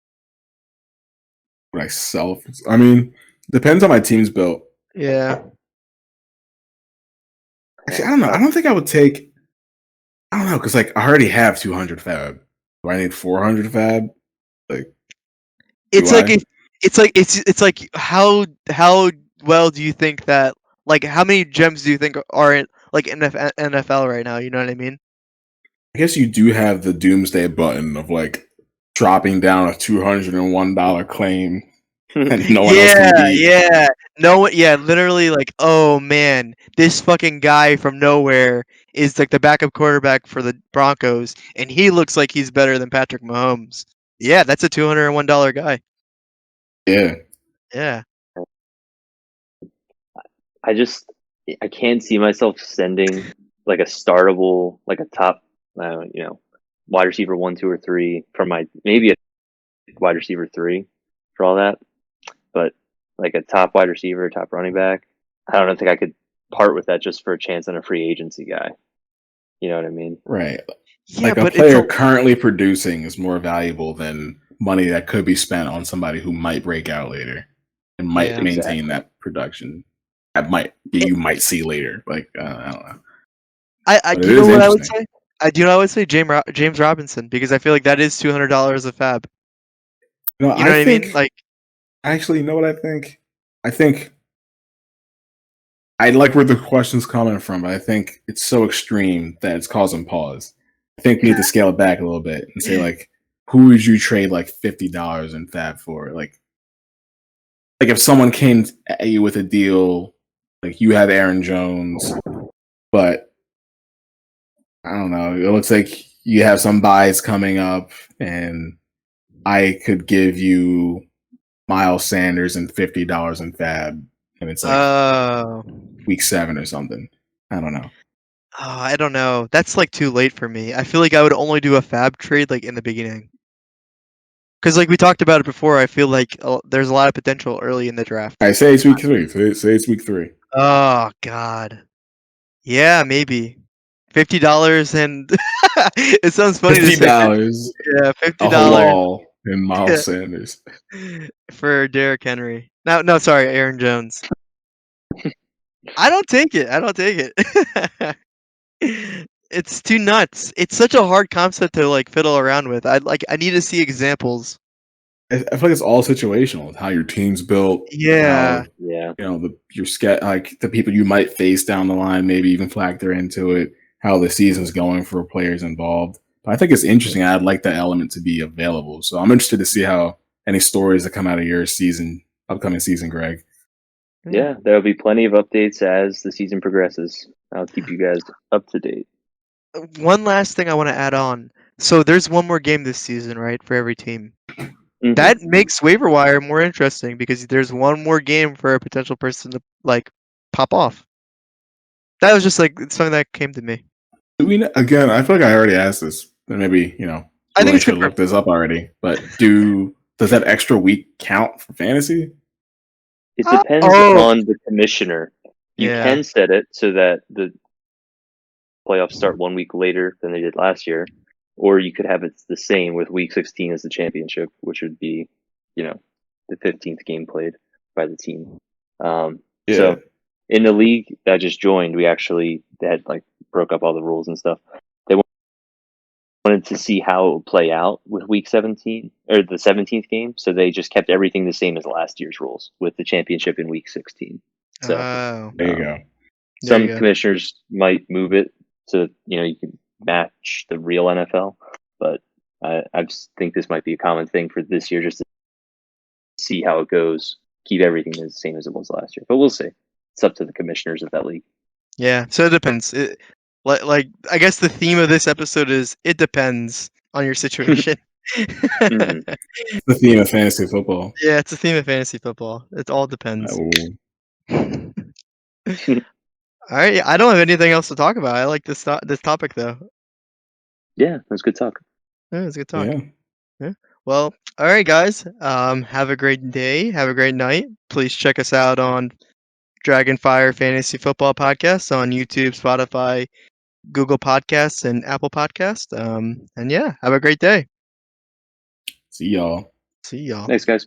Would I sell? I mean, depends on my team's built. Yeah. Actually, I don't know. I don't think I would take. I don't know, because like I already have 200 fab. Do I need 400 fab? Like, It's do like I? it's like how well do you think that, like, how many gems do you think are in like NFL right now? You know what I mean? I guess you do have the doomsday button of like dropping down a $201 claim and no one else can Yeah, beat. yeah. No one, yeah, literally, like, oh man, this fucking guy from nowhere is like the backup quarterback for the Broncos, and he looks like he's better than Patrick Mahomes. Yeah, that's a $201 guy. Yeah. Yeah. I can't see myself sending like a startable, like a top, wide receiver 1, 2, or 3 from my maybe a wide receiver 3 for all that, but like a top wide receiver, top running back. I don't think I could part with that just for a chance on a free agency guy. You know what I mean? Right. Yeah, Like a but it's player a currently producing is more valuable than money that could be spent on somebody who might break out later and might yeah. maintain Exactly. that production. That might you might see later. Like I don't know, I but do it you know is what I would interesting. say? I do know I would say James Robinson, because I feel like that is $200 a fab. No, You know I what I mean? think Like, actually, you know what I think? I think I like where the question's coming from, but I think it's so extreme that it's causing pause. I think we need to scale it back a little bit and say like, who would you trade like $50 in fab for? Like if someone came at you with a deal, like you have Aaron Jones, but I don't know, it looks like you have some buys coming up, and I could give you Miles Sanders and $50 in fab, and it's like oh, week 7 or something. I don't know. I don't know. That's like too late for me. I feel like I would only do a fab trade like in the beginning. Because like we talked about it before, I feel like there's a lot of potential early in the draft. I say it's week 3. Say it's week 3. Oh God. Yeah, maybe. $50 and it sounds funny to Fifty say. dollars, Yeah, a $50 halal in Miles Sanders. for Derrick Henry. No, sorry, Aaron Jones. I don't take it. I don't take it. It's too nuts. It's such a hard concept to like fiddle around with. I need to see examples. I feel like it's all situational. How your team's built, how Yeah. Yeah. like the people you might face down the line, maybe even factor into it. How the season's going for players involved. But I think it's interesting. I'd like that element to be available. So I'm interested to see how any stories that come out of your upcoming season, Greg. Yeah, there'll be plenty of updates as the season progresses. I'll keep you guys up to date. One last thing I want to add on. So there's one more game this season, right, for every team. Mhm. That makes waiver wire more interesting because there's one more game for a potential person to like pop off. That was just like something that came to me. Again, I feel like I already asked this. And maybe, I think Julian it's should have confirmed. looked this up already. But does that extra week count for fantasy? It depends Oh, on the commissioner. You yeah. can set it so that the playoffs start 1 week later than they did last year, or you could have it the same with week 16 as the championship, which would be, the 15th game played by the team. Yeah. So in the league that I just joined, we actually had like broke up all the rules and stuff. They wanted to see how it would play out with week 17 or the 17th game, so they just kept everything the same as last year's rules with the championship in week 16. So Oh, There you um, go. there you some go. commissioners might move it to you can match the real NFL, but I just think this might be a common thing for this year, just to see how it goes. Keep everything the same as it was last year, but we'll see. It's up to the commissioners of that league. Yeah, so it depends. Like I guess the theme of this episode is it depends on your situation. Mhm. The theme of fantasy football. Yeah, it's a theme of fantasy football. It all I depends. will- All right, yeah, I don't have anything else to talk about. I like this topic though. Yeah, that's good talk. Yeah, it's a good talk. yeah. Yeah. Well, all right, guys. Have a great day. Have a great night. Please check us out on Fire Fantasy Football Podcast on YouTube, Spotify, Google Podcasts, and Apple Podcasts. And yeah, have a great day. See y'all. See y'all. Thanks, guys.